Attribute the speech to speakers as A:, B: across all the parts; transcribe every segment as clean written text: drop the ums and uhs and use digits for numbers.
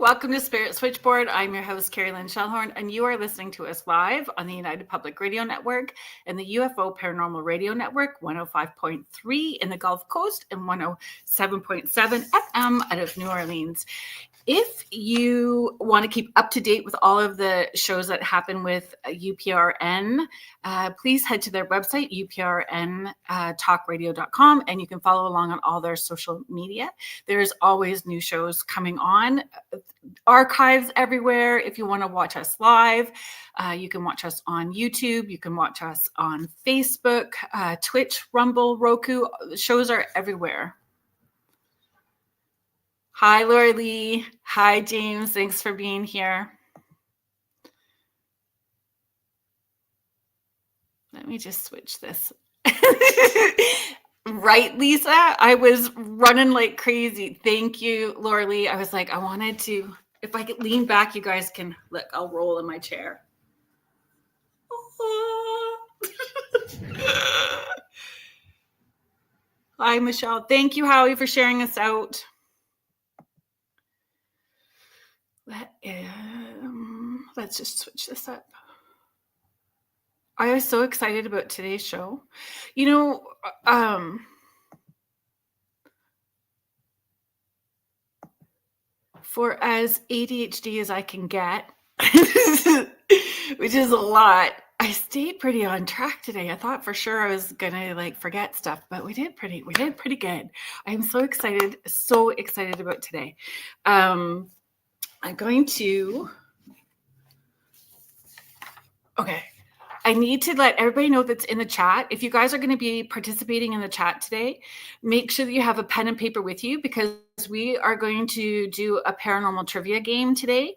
A: Welcome to Spirit Switchboard. I'm your host, Kerrilynn Shellhorn, and you are listening to us live on the United Public Radio Network and the UFO Paranormal Radio Network, 105.3 in the Gulf Coast and 107.7 FM out of New Orleans. If you want to keep up to date with all of the shows that happen with UPRN, please head to their website, uprntalkradio.com, and you can follow along on all their social media. There's always new shows coming on, archives everywhere. If you want to watch us live, you can watch us on YouTube. You can watch us on Facebook, Twitch, Rumble, Roku. Shows are everywhere. Hi, Laura Lee. Hi, James. Thanks for being here. Let me just switch this. Right, Lisa? I was running like crazy. Thank you, Laura Lee. I was like, I wanted to, if I could lean back, you guys can, look, I'll roll in my chair. Hi, Michelle. Thank you, Howie, for sharing us out. Let's just switch this up. I was so excited about today's show. You know, for as ADHD as I can get, which is a lot, I stayed pretty on track today. I thought for sure I was gonna like forget stuff, but we did pretty good. I'm so excited about today. I'm going to, okay. I need to let everybody know that's in the chat. If you guys are going to be participating in the chat today, make sure that you have a pen and paper with you because we are going to do a paranormal trivia game today.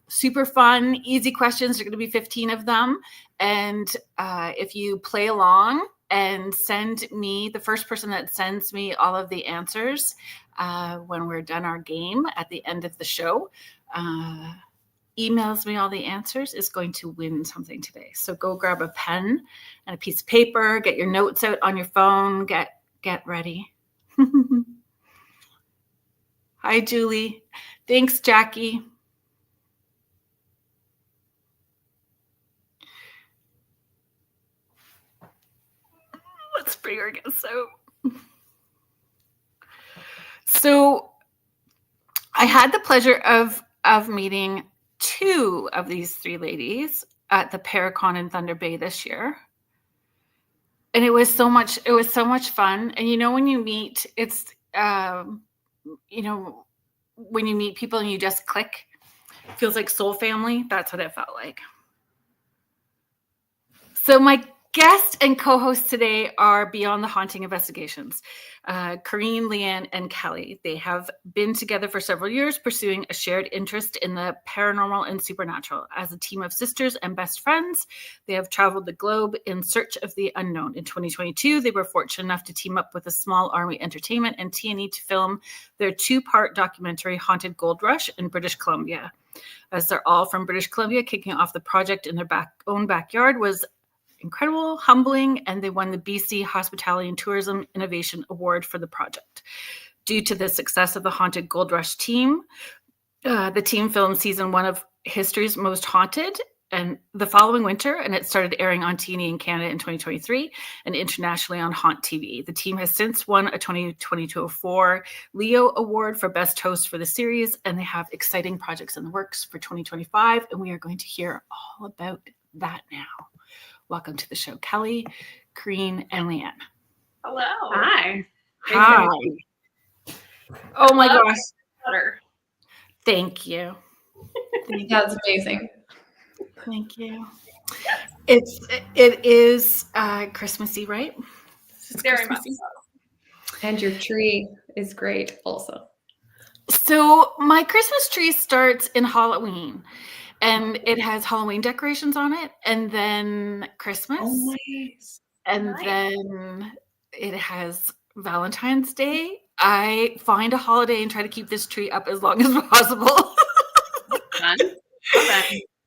A: Super fun, easy questions. There are going to be 15 of them. And if you play along and send me, the first person that sends me all of the answers when we're done our game at the end of the show, emails me all the answers is going to win something today. So go grab a pen and a piece of paper, get your notes out on your phone, get ready. Hi, Julie. Thanks, Jackie. Let's bring our guests out. So I had the pleasure of meeting two of these three ladies at the Paracon in Thunder Bay this year. And it was so much fun. And you know, when you meet, it's, you know, when you meet people and you just click, it feels like soul family. That's what it felt like. So my guest and co-hosts today are Beyond the Haunting Investigations, Corine, Leanne, and Kelly. They have been together for several years, pursuing a shared interest in the paranormal and supernatural. As a team of sisters and best friends, they have traveled the globe in search of the unknown. In 2022, they were fortunate enough to team up with a Small Army Entertainment and T&E to film their two-part documentary, Haunted Gold Rush, in British Columbia. As they're all from British Columbia, kicking off the project in their own backyard was incredible, humbling, and they won the BC Hospitality and Tourism Innovation Award for the project. Due to the success of the Haunted Gold Rush team, the team filmed season 1 of History's Most Haunted and the following winter, and it started airing on T&E in Canada in 2023 and internationally on Haunt TV. The team has since won a 2022-04 Leo Award for Best Host for the series, and they have exciting projects in the works for 2025, and we are going to hear all about that now. Welcome to the show, Kelly, Corine, and Leanne.
B: Hello.
C: Hi.
A: Hi. Oh my gosh.
B: Better.
A: Thank you.
C: That's amazing.
A: Thank you. It is Christmassy, right?
B: Very much so.
C: And your tree is great also.
A: So my Christmas tree starts in Halloween. And it has Halloween decorations on it, and then Christmas, and then it has Valentine's Day. I find a holiday and try to keep this tree up as long as possible.
B: Fun.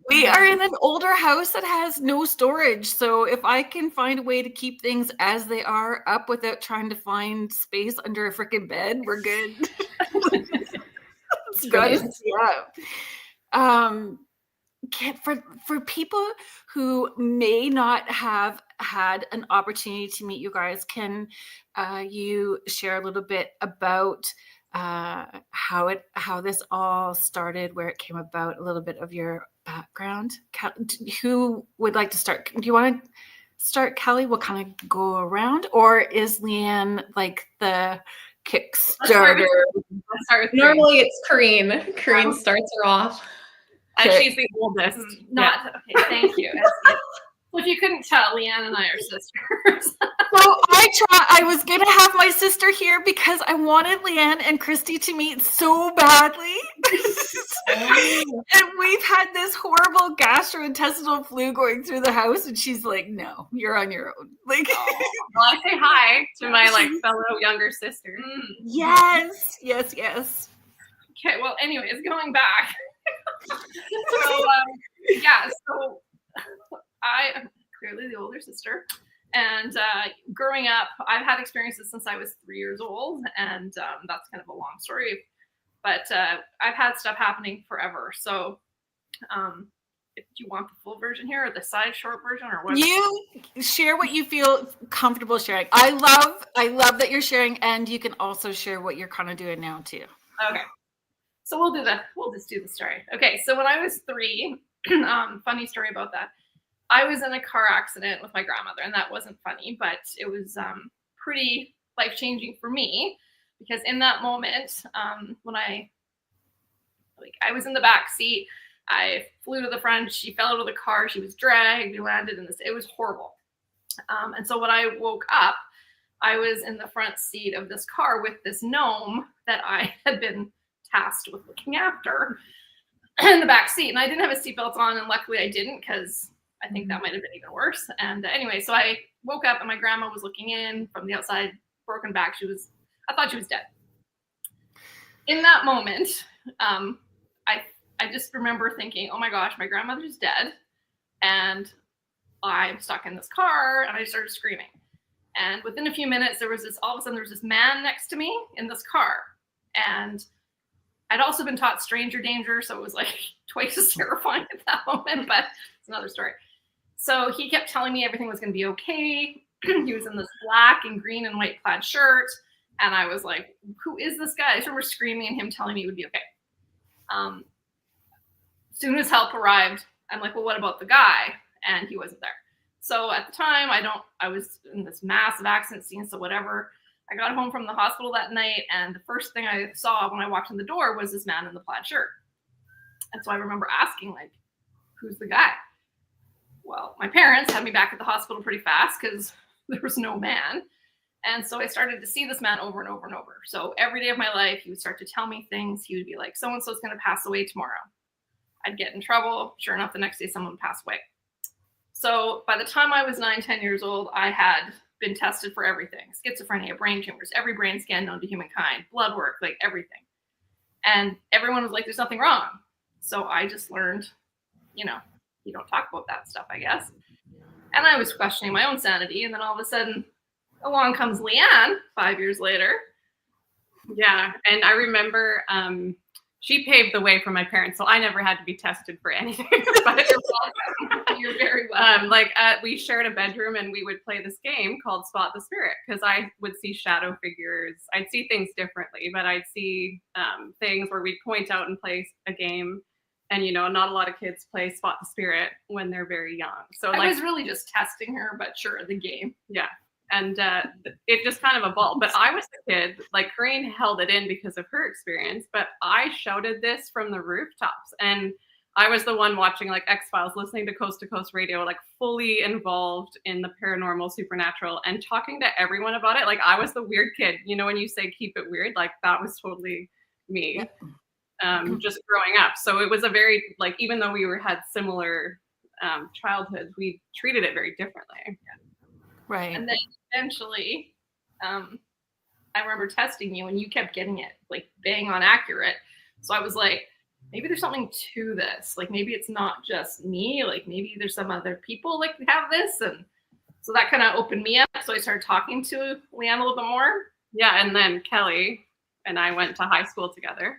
A: We are in an older house that has no storage, so if I can find a way to keep things as they are up without trying to find space under a freaking bed, we're good.
C: brilliant.
A: For people who may not have had an opportunity to meet you guys, can you share a little bit about how this all started, where it came about, a little bit of your background? Who would like to start? Do you want to start, Kelly? We'll kind of go around, or is Leanne like the Kickstarter?
C: Normally it's Corine. Corine starts her off.
B: And she's the oldest. Okay, thank you. Well, if you couldn't tell, Leanne and I are sisters.
A: So I was going to have my sister here because I wanted Leanne and Christy to meet so badly. And we've had this horrible gastrointestinal flu going through the house, and she's like, no, you're on your own. Like,
B: well, I say hi to my fellow younger sister.
A: Yes.
B: Okay, well, anyways, going back. So I am clearly the older sister, and growing up, I've had experiences since I was 3 years old, and that's kind of a long story, but I've had stuff happening forever. So if you want the full version here, or the side short version, or what?
A: You share what you feel comfortable sharing. I love that you're sharing, and you can also share what you're kind of doing now too.
B: Okay. So we'll just do the story. Okay, so when I was 3, funny story about that. I was in a car accident with my grandmother, and that wasn't funny, but it was pretty life-changing for me, because in that moment, when I was in the back seat, I flew to the front, she fell out of the car, she was dragged, we landed in this, it was horrible. And so when I woke up, I was in the front seat of this car with this gnome that I had been tasked with looking after in the back seat, and I didn't have a seatbelt on, and luckily I didn't, because I think that might have been even worse. And anyway, so I woke up and my grandma was looking in from the outside, broken back. I thought she was dead. In that moment, I just remember thinking, oh my gosh, my grandmother's dead, and I'm stuck in this car, and I started screaming. And within a few minutes, all of a sudden there was this man next to me in this car, and I'd also been taught stranger danger, so it was like twice as terrifying at that moment, but it's another story. So he kept telling me everything was going to be okay. He was in this black and green and white plaid shirt, and I was like, who is this guy? I just remember screaming and him telling me it would be okay. Soon as help arrived, I'm like, well, what about the guy? And he wasn't there. So at the time, I was in this massive accident scene, so whatever. I got home from the hospital that night, and the first thing I saw when I walked in the door was this man in the plaid shirt. And so I remember asking, like, who's the guy? Well, my parents had me back at the hospital pretty fast because there was no man. And so I started to see this man over and over and over. So every day of my life, he would start to tell me things. He would be like, so-and-so's going to pass away tomorrow. I'd get in trouble. Sure enough, the next day, someone would pass away. So by the time I was 9, 10 years old, I had been tested for everything: schizophrenia, brain tumors, every brain scan known to humankind, blood work, like everything. And everyone was like, there's nothing wrong. So I just learned, you don't talk about that stuff, I guess. And I was questioning my own sanity. And then all of a sudden, along comes Leanne 5 years later.
D: Yeah. And I remember she paved the way for my parents, so I never had to be tested for anything. But
B: you're very welcome.
D: We shared a bedroom, and we would play this game called Spot the Spirit, because I would see shadow figures. I'd see things differently, but I'd see things where we'd point out and play a game. And, not a lot of kids play Spot the Spirit when they're very young. So
B: I was really just testing her, but sure, the game.
D: Yeah. And it just kind of evolved. But I was the kid, Corine held it in because of her experience, but I shouted this from the rooftops. And I was the one watching X-Files, listening to Coast Radio, fully involved in the paranormal, supernatural, and talking to everyone about it. I was the weird kid. When you say keep it weird, that was totally me. Just growing up. So it was a very, even though we had similar childhoods, we treated it very differently.
A: Right.
B: And then eventually, I remember testing you, and you kept getting it bang on accurate. So I was like, maybe there's something to this. Maybe it's not just me. Maybe there's some other people have this. And so that kind of opened me up. So I started talking to Leanne a little bit more.
D: Yeah. And then Kelly and I went to high school together.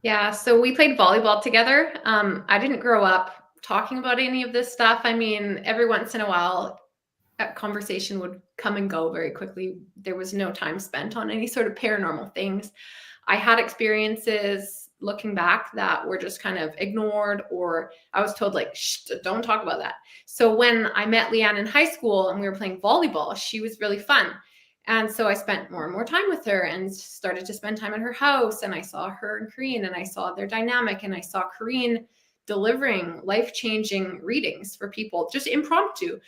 C: Yeah, so we played volleyball together. I didn't grow up talking about any of this stuff. I mean, every once in a while, a conversation would come and go very quickly. There was no time spent on any sort of paranormal things. I had experiences looking back that were just kind of ignored, or I was told like, shh, don't talk about that. So when I met Leanne in high school and we were playing volleyball, she was really fun. And so I spent more and more time with her and started to spend time at her house. And I saw her and Corine, and I saw their dynamic, and I saw Corine delivering life-changing readings for people, just impromptu.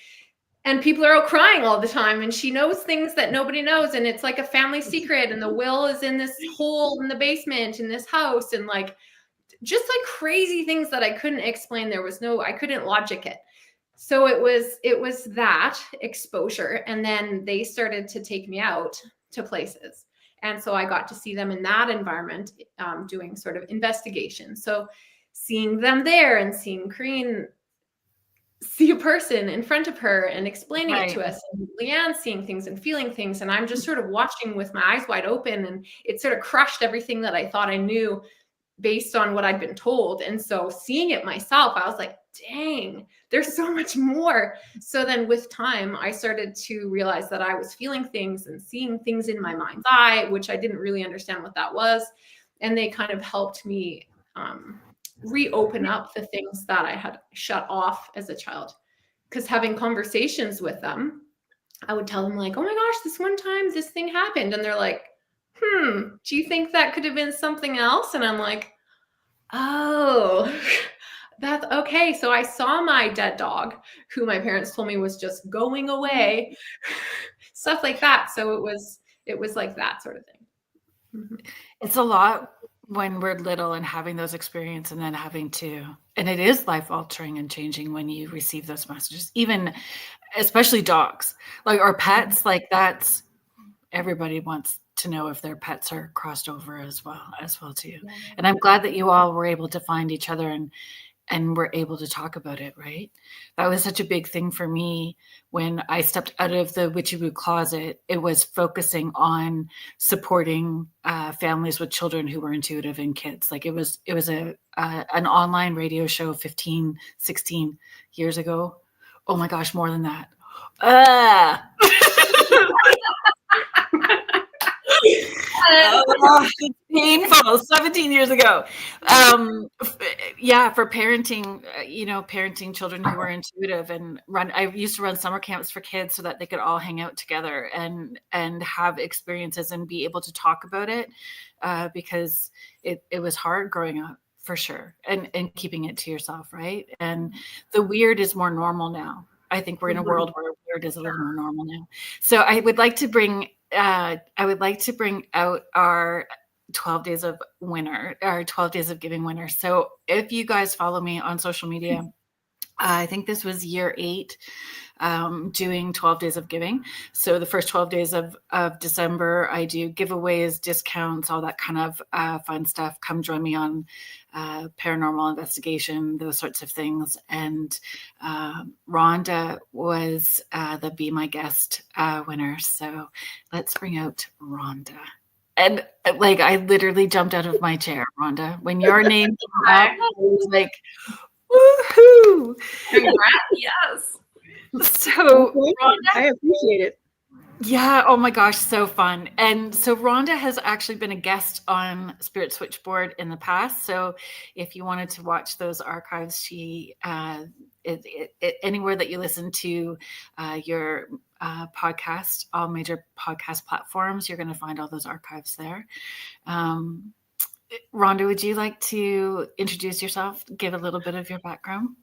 C: And people are all crying all the time, and she knows things that nobody knows, and it's like a family secret, and the will is in this hole in the basement in this house, and like just like crazy things that I couldn't explain. I couldn't logic it. So it was that exposure, and then they started to take me out to places, and so I got to see them in that environment, doing sort of investigation. So seeing them there and seeing Corine see a person in front of her and explaining it to us, and Leanne seeing things and feeling things, and I'm just sort of watching with my eyes wide open, and it sort of crushed everything that I thought I knew based on what I'd been told. And so seeing it myself, I was like, dang, there's so much more. So then with time, I started to realize that I was feeling things and seeing things in my mind's eye, which I didn't really understand what that was. And they kind of helped me reopen up the things that I had shut off as a child. Because having conversations with them, I would tell them like, oh my gosh, this one time this thing happened. And they're like, do you think that could have been something else? And I'm like, oh, that's okay. So I saw my dead dog, who my parents told me was just going away, stuff like that. So it was like that sort of thing. Mm-hmm.
A: It's a lot when we're little and having those experiences, and then having to, and it is life altering and changing when you receive those messages, even especially dogs, like, or pets, like that's, everybody wants to know if their pets are crossed over as well too. Yeah. And I'm glad that you all were able to find each other and were able to talk about it, right? That was such a big thing for me when I stepped out of the witchy woo closet. It was focusing on supporting families with children who were intuitive and kids. Like it was an online radio show 15, 16 years ago. Oh my gosh, more than that. It's painful. 17 years ago. For parenting, parenting children who are intuitive, and I used to run summer camps for kids so that they could all hang out together and have experiences and be able to talk about it, because it was hard growing up, for sure, and keeping it to yourself, right? And the weird is more normal now. I think we're in a world where weird is a little more normal now. So I would like to bring out our 12 days of winter, our 12 days of giving winter. So if you guys follow me on social media, I think this was year 8, doing 12 days of giving. So the first 12 days of December, I do giveaways, discounts, all that kind of fun stuff. Come join me on paranormal investigation, those sorts of things. And Rhonda was the Be My Guest winner. So let's bring out Rhonda. And like, I literally jumped out of my chair, Rhonda, when your name came up. I was like, woohoo!
B: Congrats, yes.
A: So
E: Rhonda, I appreciate it.
A: Yeah. Oh my gosh. So fun. And so Rhonda has actually been a guest on Spirit Switchboard in the past. So if you wanted to watch those archives, she, anywhere that you listen to your podcast, all major podcast platforms, you're going to find all those archives there. Rhonda, would you like to introduce yourself, give a little bit of your background?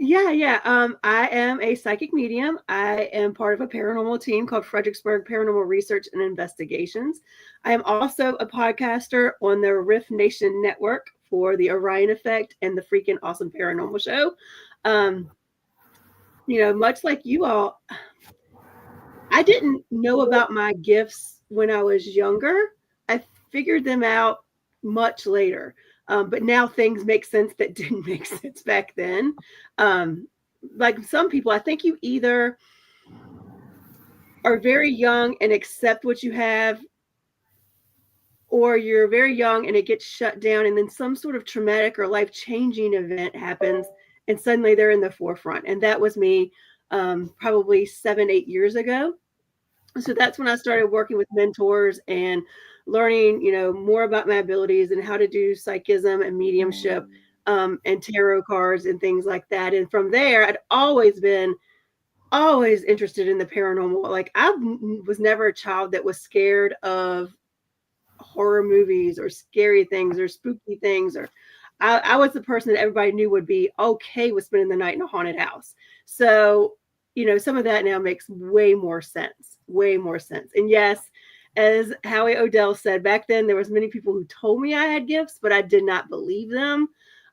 E: Yeah. I am a psychic medium. I am part of a paranormal team called Fredericksburg Paranormal Research and Investigations. I am also a podcaster on the Riff Nation Network for the Orion Effect and the Freaking Awesome Paranormal Show. Much like you all, I didn't know about my gifts when I was younger. I figured them out much later. But now things make sense that didn't make sense back then. Like some people, I think you either are very young and accept what you have, or you're very young and it gets shut down, and then some sort of traumatic or life-changing event happens, and suddenly they're in the forefront. And that was me probably 7-8 years ago. So that's when I started working with mentors and learning, more about my abilities and how to do psychism and mediumship, and tarot cards and things like that. And from there, I'd always been interested in the paranormal. Like, I was never a child that was scared of horror movies or scary things or spooky things, or I was the person that everybody knew would be okay with spending the night in a haunted house. So, some of that now makes way more sense. And yes, as Howie Odell said, back then there was many people who told me I had gifts, but I did not believe them.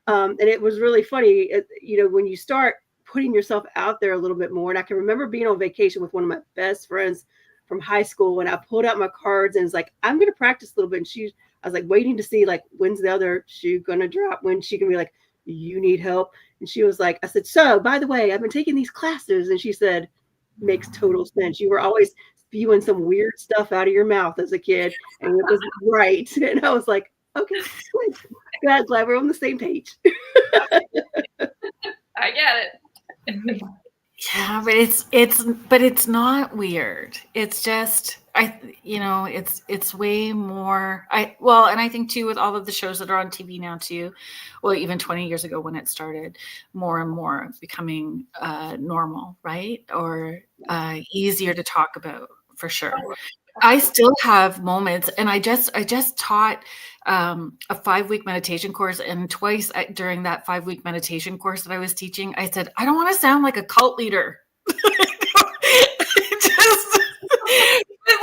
E: And it was really funny, when you start putting yourself out there a little bit more. And I can remember being on vacation with one of my best friends from high school, and I pulled out my cards and was like, I'm going to practice a little bit. And I was like waiting to see, like, when's the other shoe going to drop? When she can be like, you need help? And she was like, I said, so by the way, I've been taking these classes. And she said, makes total sense. You were always spewing some weird stuff out of your mouth as a kid, and it was right. And I was like, okay, good. Glad we're on the same page.
B: I get it.
A: Yeah, but it's not weird. It's just it's way more. And I think too, with all of the shows that are on TV now too, well, even 20 years ago when it started, more and more becoming normal, right? Or easier to talk about, for sure. I still have moments, and I just taught a 5-week meditation course, and twice during that 5-week meditation course that I was teaching, I said, I don't want to sound like a cult leader.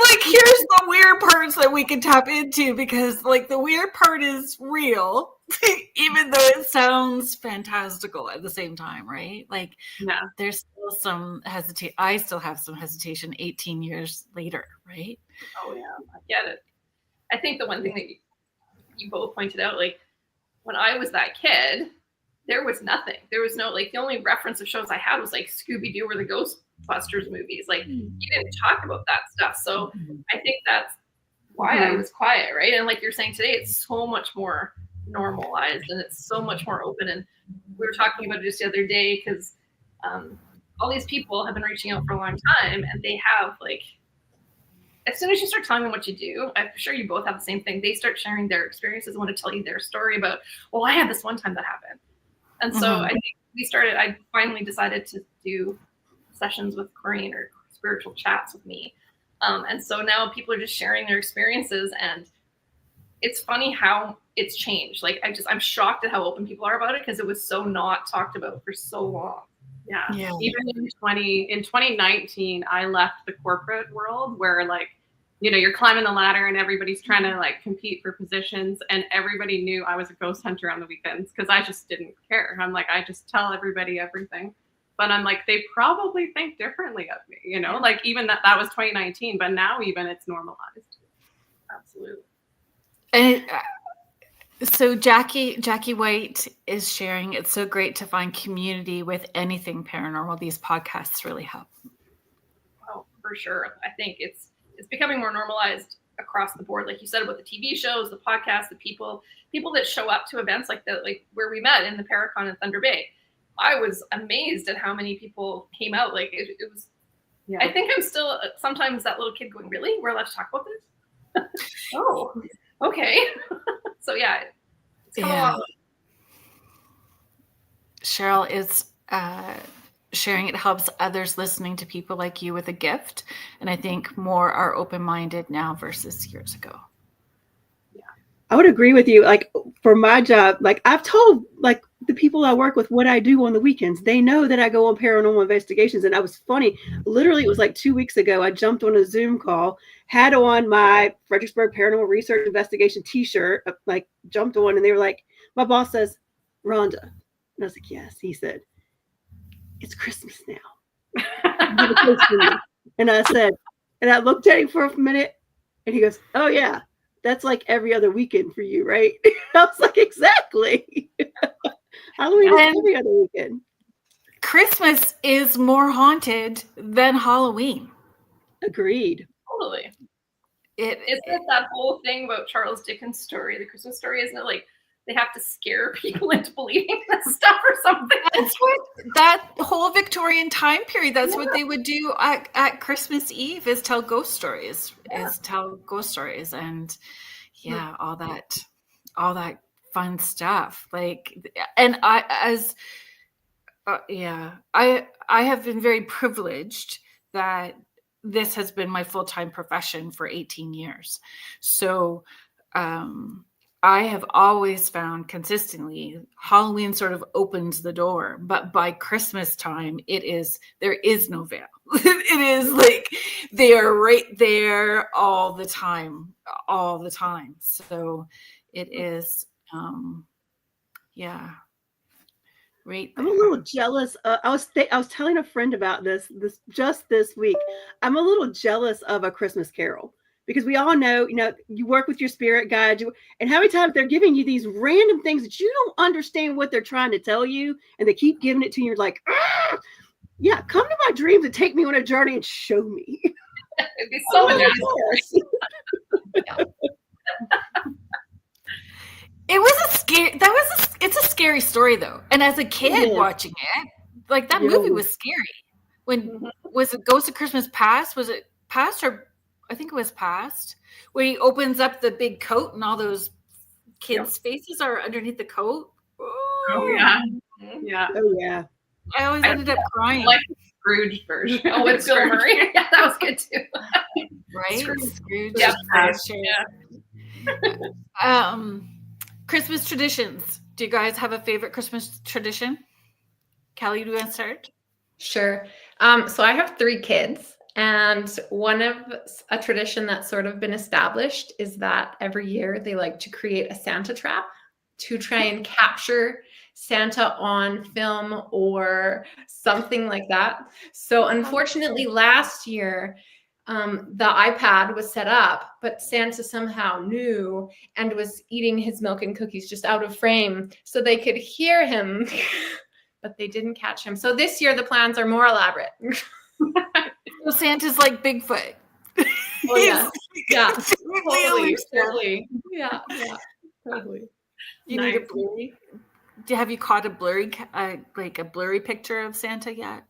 A: Like, here's the weird parts that we can tap into, because like the weird part is real, even though it sounds fantastical at the same time, right? Like,
D: Yeah.
A: There's still some hesitation. I still have some hesitation 18 years later, right?
B: Oh yeah, I get it. I think the one thing that you both pointed out, like, when I was that kid, there was nothing. There was no, like, the only reference of shows I had was like Scooby-Doo or the Ghostbusters movies. Like, you didn't talk about that stuff. So I think that's why I was quiet, right? And like you're saying today, it's so much more normalized and it's so much more open. And we were talking about it just the other day, because all these people have been reaching out for a long time, and they have, like, as soon as you start telling them what you do, I'm sure you both have the same thing. They start sharing their experiences and want to tell you their story about, well, I had this one time that happened. And so I think I finally decided to do sessions with Corine, or spiritual chats with me. And so now people are just sharing their experiences, and it's funny how it's changed. Like, I'm shocked at how open people are about it, because it was so not talked about for so long.
D: Yeah. Even in 2019, I left the corporate world where, like, you're climbing the ladder and everybody's trying to like compete for positions, and everybody knew I was a ghost hunter on the weekends, because I just didn't care. I'm like, I just tell everybody everything. But I'm like, they probably think differently of me, like, even that was 2019, but now even it's normalized.
B: Absolutely.
A: And so Jackie White is sharing, it's so great to find community with anything paranormal. These podcasts really help.
B: Oh, for sure. I think it's becoming more normalized across the board. Like you said, about the TV shows, the podcasts, the people that show up to events like where we met in the Paracon in Thunder Bay. I was amazed at how many people came out. Like, it was, I think I'm still sometimes that little kid going, really? We're allowed to talk about this? Oh, okay. So yeah, it's come along.
A: Cheryl is sharing, it helps others listening to people like you with a gift. And I think more are open-minded now versus years ago.
E: Yeah, I would agree with you. Like, for my job, like, I've told, like, the people I work with what I do on the weekends. They know that I go on paranormal investigations. And I was funny. Literally, it was like 2 weeks ago, I jumped on a Zoom call, had on my Fredericksburg Paranormal Research Investigation t-shirt, like, jumped on, and they were like, my boss says, Rhonda. And I was like, yes. He said, it's Christmas now. And I said, and I looked at him for a minute, and he goes, oh yeah, that's like every other weekend for you, right? I was like, exactly. Halloween is every other weekend.
A: Christmas is more haunted than Halloween.
E: Agreed.
B: Totally. Isn't that whole thing about Charles Dickens' story, the Christmas story? Isn't it like they have to scare people into believing this stuff or something?
A: That's what that whole Victorian time period. That's what they would do at Christmas Eve, is tell ghost stories. And all that fun stuff. Like, and I have been very privileged that this has been my full-time profession for 18 years. So I have always found consistently Halloween sort of opens the door, but by Christmas time, there is no veil. It is like they are right there all the time. So it is, right
E: I'm
A: there.
E: a little jealous. I was telling a friend about this just this week. I'm a little jealous of A Christmas Carol, because we all know, you work with your spirit guide, and how many times they're giving you these random things that you don't understand what they're trying to tell you, and they keep giving it to you. You're like, yeah, come to my dreams and take me on a journey and show me.
B: It'd be so much easier.
A: It was a scary. It's a scary story though, and as a kid watching it, like that movie was scary. When was it Ghost of Christmas Past? Was it Past, or I think it was Past, where he opens up the big coat and all those kids' faces are underneath the coat.
D: Oh yeah.
E: Oh yeah.
A: I always ended up crying.
D: Like the Scrooge version.
B: Oh, with Bill Murray. Yeah, that was good too.
A: Right? Scrooge.
B: Yeah.
A: Christmas traditions. Do you guys have a favorite Christmas tradition? Kelly, do you want to start?
C: Sure. So I have 3 kids, and one of a tradition that's sort of been established is that every year they like to create a Santa trap to try and capture Santa on film or something like that. So unfortunately, last year, the iPad was set up, but Santa somehow knew and was eating his milk and cookies just out of frame so they could hear him, but they didn't catch him. So this year the plans are more elaborate.
A: So Santa's like Bigfoot.
C: Oh yeah. Yeah.
A: Totally.
C: Totally. Yeah. Totally.
A: You need a blurry. Have you caught a blurry, like a blurry picture of Santa yet?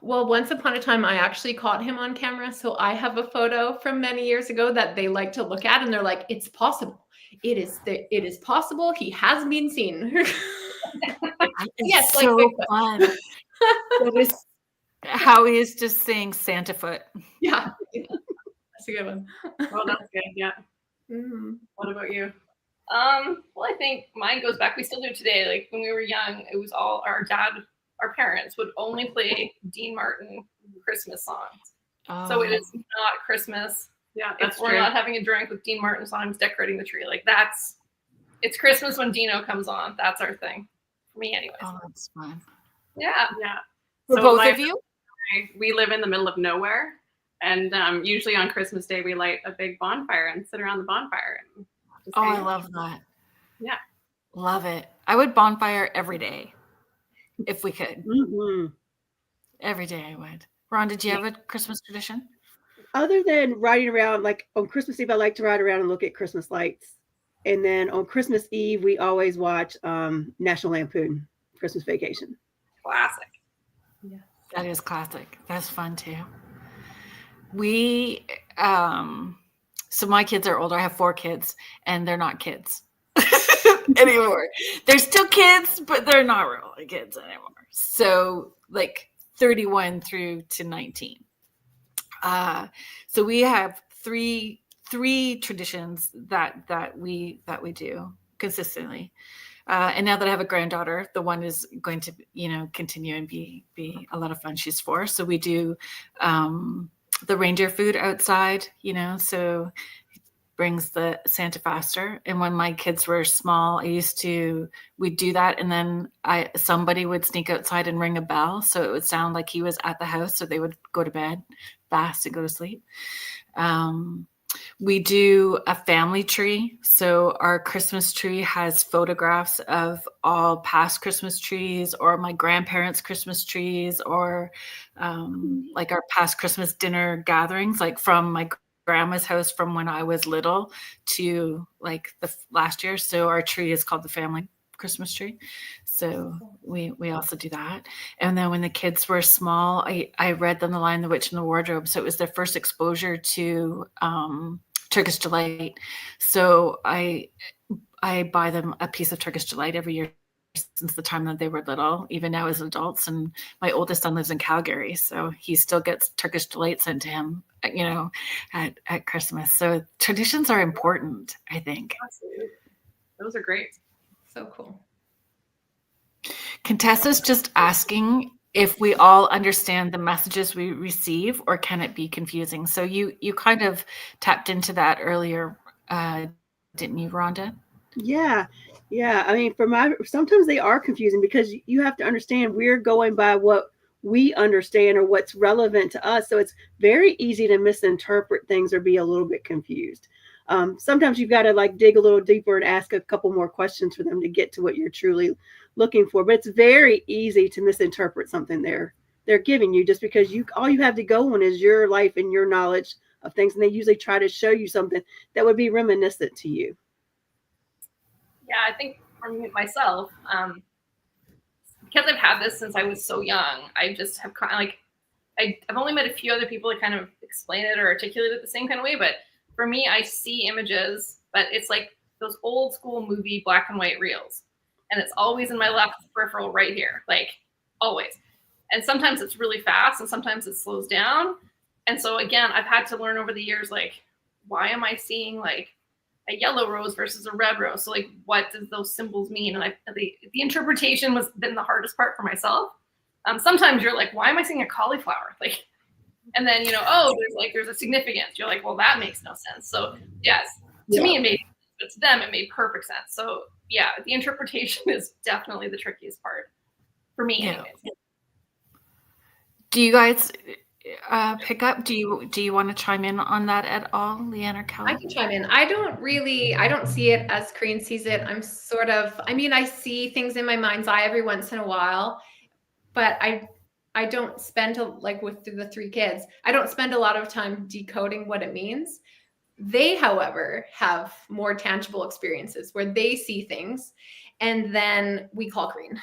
C: Well, once upon a time, I actually caught him on camera. So I have a photo from many years ago that they like to look at, and they're like, "It's possible. It is possible. He has been seen."
A: Yes, so like fun. That is how he is just saying Santa foot.
C: Yeah, that's a good one.
D: Well, that's good. Yeah.
C: Mm-hmm.
D: What about you?
B: Well, I think mine goes back. We still do today. Like when we were young, it was all our parents would only play Dean Martin Christmas songs.
A: Oh.
B: So it is not Christmas.
D: Yeah,
B: if we're not having a drink with Dean Martin songs, decorating the tree, like it's Christmas when Dino comes on. That's our thing. For me, anyways.
A: Oh, that's fun.
B: Yeah.
A: For both of you?
D: We live in the middle of nowhere, and usually on Christmas Day we light a big bonfire and sit around the bonfire. And
A: I love that.
D: Yeah.
A: Love it. I would bonfire every day if we could.
E: Mm-hmm.
A: Every day I would. Ron, did you have a Christmas tradition?
E: Other than riding around, like on Christmas Eve, I like to ride around and look at Christmas lights. And then on Christmas Eve, we always watch National Lampoon Christmas Vacation.
B: Classic.
C: Yeah.
A: That is classic. That's fun too. We, so my kids are older. I have 4 kids, and they're not kids anymore. They're still kids, but they're not really kids anymore. So like 31 through to 19. So we have three traditions that we do consistently. And now that I have a granddaughter, the one is going to, continue and be a lot of fun. She's 4. So we do the reindeer food outside, so it brings the Santa faster. And when my kids were small, we'd do that. And then somebody would sneak outside and ring a bell. So it would sound like he was at the house. So they would go to bed fast and go to sleep. We do a family tree. So our Christmas tree has photographs of all past Christmas trees, or my grandparents' Christmas trees, or like our past Christmas dinner gatherings, like from my grandma's house from when I was little to like the last year. So our tree is called the family Christmas tree. So we also do that. And then when the kids were small, I read them The Lion, the Witch, and the Wardrobe. So it was their first exposure to Turkish Delight. So I buy them a piece of Turkish Delight every year since the time that they were little, even now as adults. And my oldest son lives in Calgary, so he still gets Turkish Delight sent to him, you know, at Christmas. So traditions are important, I think.
D: Absolutely. Those are great.
C: So cool.
A: Contessa's just asking if we all understand the messages we receive, or can it be confusing? So you kind of tapped into that earlier, didn't you, Rhonda?
E: Yeah. I mean, sometimes they are confusing, because you have to understand we're going by what we understand or what's relevant to us. So it's very easy to misinterpret things or be a little bit confused. Sometimes you've got to like dig a little deeper and ask a couple more questions for them to get to what you're truly looking for. But it's very easy to misinterpret something they're giving you, just because all you have to go on is your life and your knowledge of things. And they usually try to show you something that would be reminiscent to you.
B: Yeah, I think for me, myself, because I've had this since I was so young, I just have kind of like, I've only met a few other people that kind of explain it or articulate it the same kind of way. But for me, I see images, but it's like those old school movie black and white reels. And it's always in my left peripheral right here, like always. And sometimes it's really fast and sometimes it slows down. And so again, I've had to learn over the years, like, why am I seeing like a yellow rose versus a red rose? So like, what does those symbols mean? And the interpretation was been the hardest part for myself. Sometimes you're like, why am I seeing a cauliflower? Like, and then, you know, there's a significance. You're like, well, that makes no sense. So yes, to me, it made sense, but to them, it made perfect sense. So yeah, the interpretation is definitely the trickiest part for me.
A: Yeah.
B: Anyways.
A: Do you guys pick up? Do you want to chime in on that at all, Leanne or Kelly?
C: I can chime in. I don't see it as Corine sees it. I see things in my mind's eye every once in a while, but I don't spend with the three kids, I don't spend a lot of time decoding what it means. They, however, have more tangible experiences where they see things, and then we call Corine.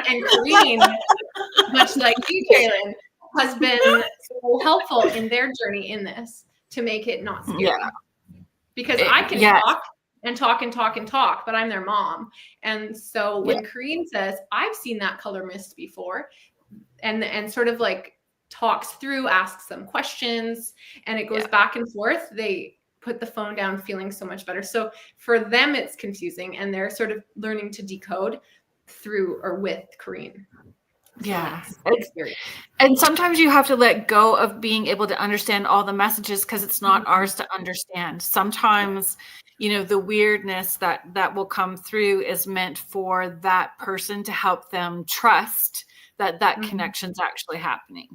C: And Corine, much like you, Kerrilynn, has been so helpful in their journey in this to make it not scary.
A: Yeah.
C: Because I can talk and talk and talk and talk, but I'm their mom. And so when Corine says, I've seen that color mist before, and sort of like talks through, asks some questions, and it goes back and forth, they put the phone down feeling so much better. So for them, it's confusing, and they're sort of learning to decode through or with Corine.
A: Yeah. And sometimes you have to let go of being able to understand all the messages, because it's not ours to understand. Sometimes, you know, the weirdness that will come through is meant for that person to help them trust that connection's actually happening.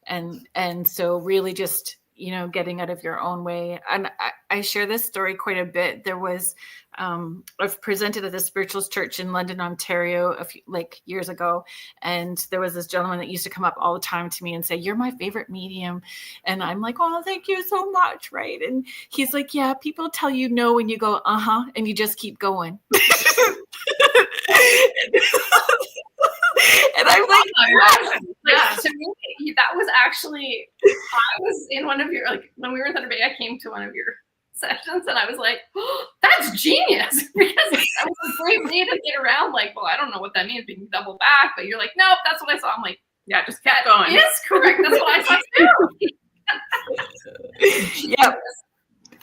A: And so really just, you know, getting out of your own way. And I share this story quite a bit. There was, I've presented at the Spiritualist Church in London, Ontario, a few years ago. And there was this gentleman that used to come up all the time to me and say, "You're my favorite medium." And I'm like, "Oh, thank you so much." Right. And he's like, "Yeah, people tell you no, and you go, and you just keep going." And I'm like,
B: To me, that was actually, I was in one of your, like, when we were in Thunder Bay, I came to one of your sessions and I was like, "Oh, that's genius," because that was a great way to get around, like, well, I don't know what that means, being double back, but you're like, nope, that's what I saw. I'm like,
D: yeah, just keep going.
B: Yes, correct. That's what I saw too.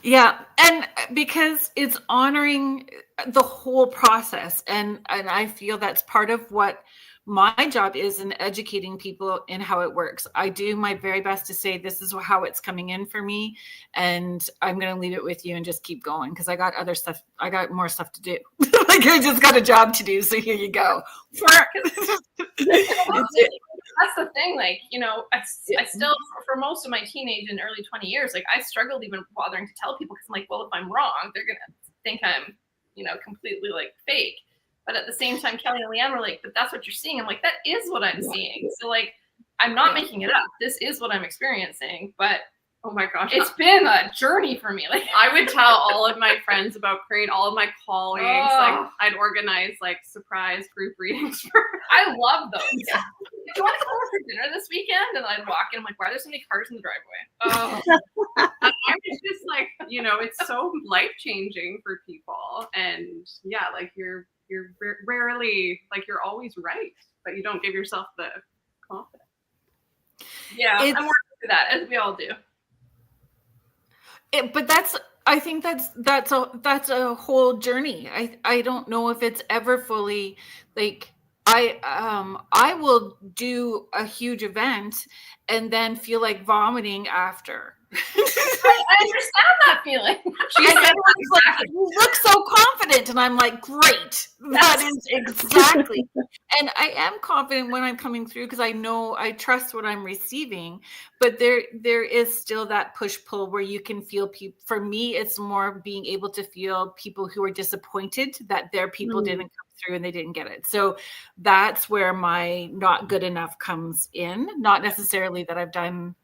A: Yeah. And because it's honoring the whole process. And I feel that's part of what my job is in educating people in how it works. I do my very best to say, this is how it's coming in for me, and I'm going to leave it with you and just keep going, because I got other stuff. I got more stuff to do. Like, I just got a job to do. So here you go.
B: That's the thing. Like, you know, I still, for most of my teenage and early 20 years, like I struggled even bothering to tell people because I'm like, well, if I'm wrong, they're going to think I'm, you know, completely like fake. But at the same time, Kelly and Leanne were like, but that's what you're seeing. I'm like, that is what I'm seeing. So like, I'm not making it up. This is what I'm experiencing. But
D: oh my gosh,
B: it's been a journey for me. Like,
D: I would tell all of my friends about Corine, all of my colleagues. Like, I'd organize like surprise group readings for.
B: I love those. Yeah. Do you want to come over for dinner this weekend? And I'd walk in, I'm like, why are there so many cars in the driveway?
D: I was just like, you know, it's so life changing for people, and yeah, like you're rarely, like, you're always right, but you don't give yourself the confidence.
B: Yeah, I'm working through that, as we all do.
A: But I think that's a whole journey. I don't know if it's ever fully, like, I will do a huge event and then feel like vomiting after.
B: I understand that feeling.
A: She said, like, you look so confident, and I'm like, great. That is exactly. And I am confident when I'm coming through because I trust what I'm receiving. But there is still that push pull where you can feel people. For me, it's more being able to feel people who are disappointed that their people didn't come through and they didn't get it. So that's where my not good enough comes in. Not necessarily that I've done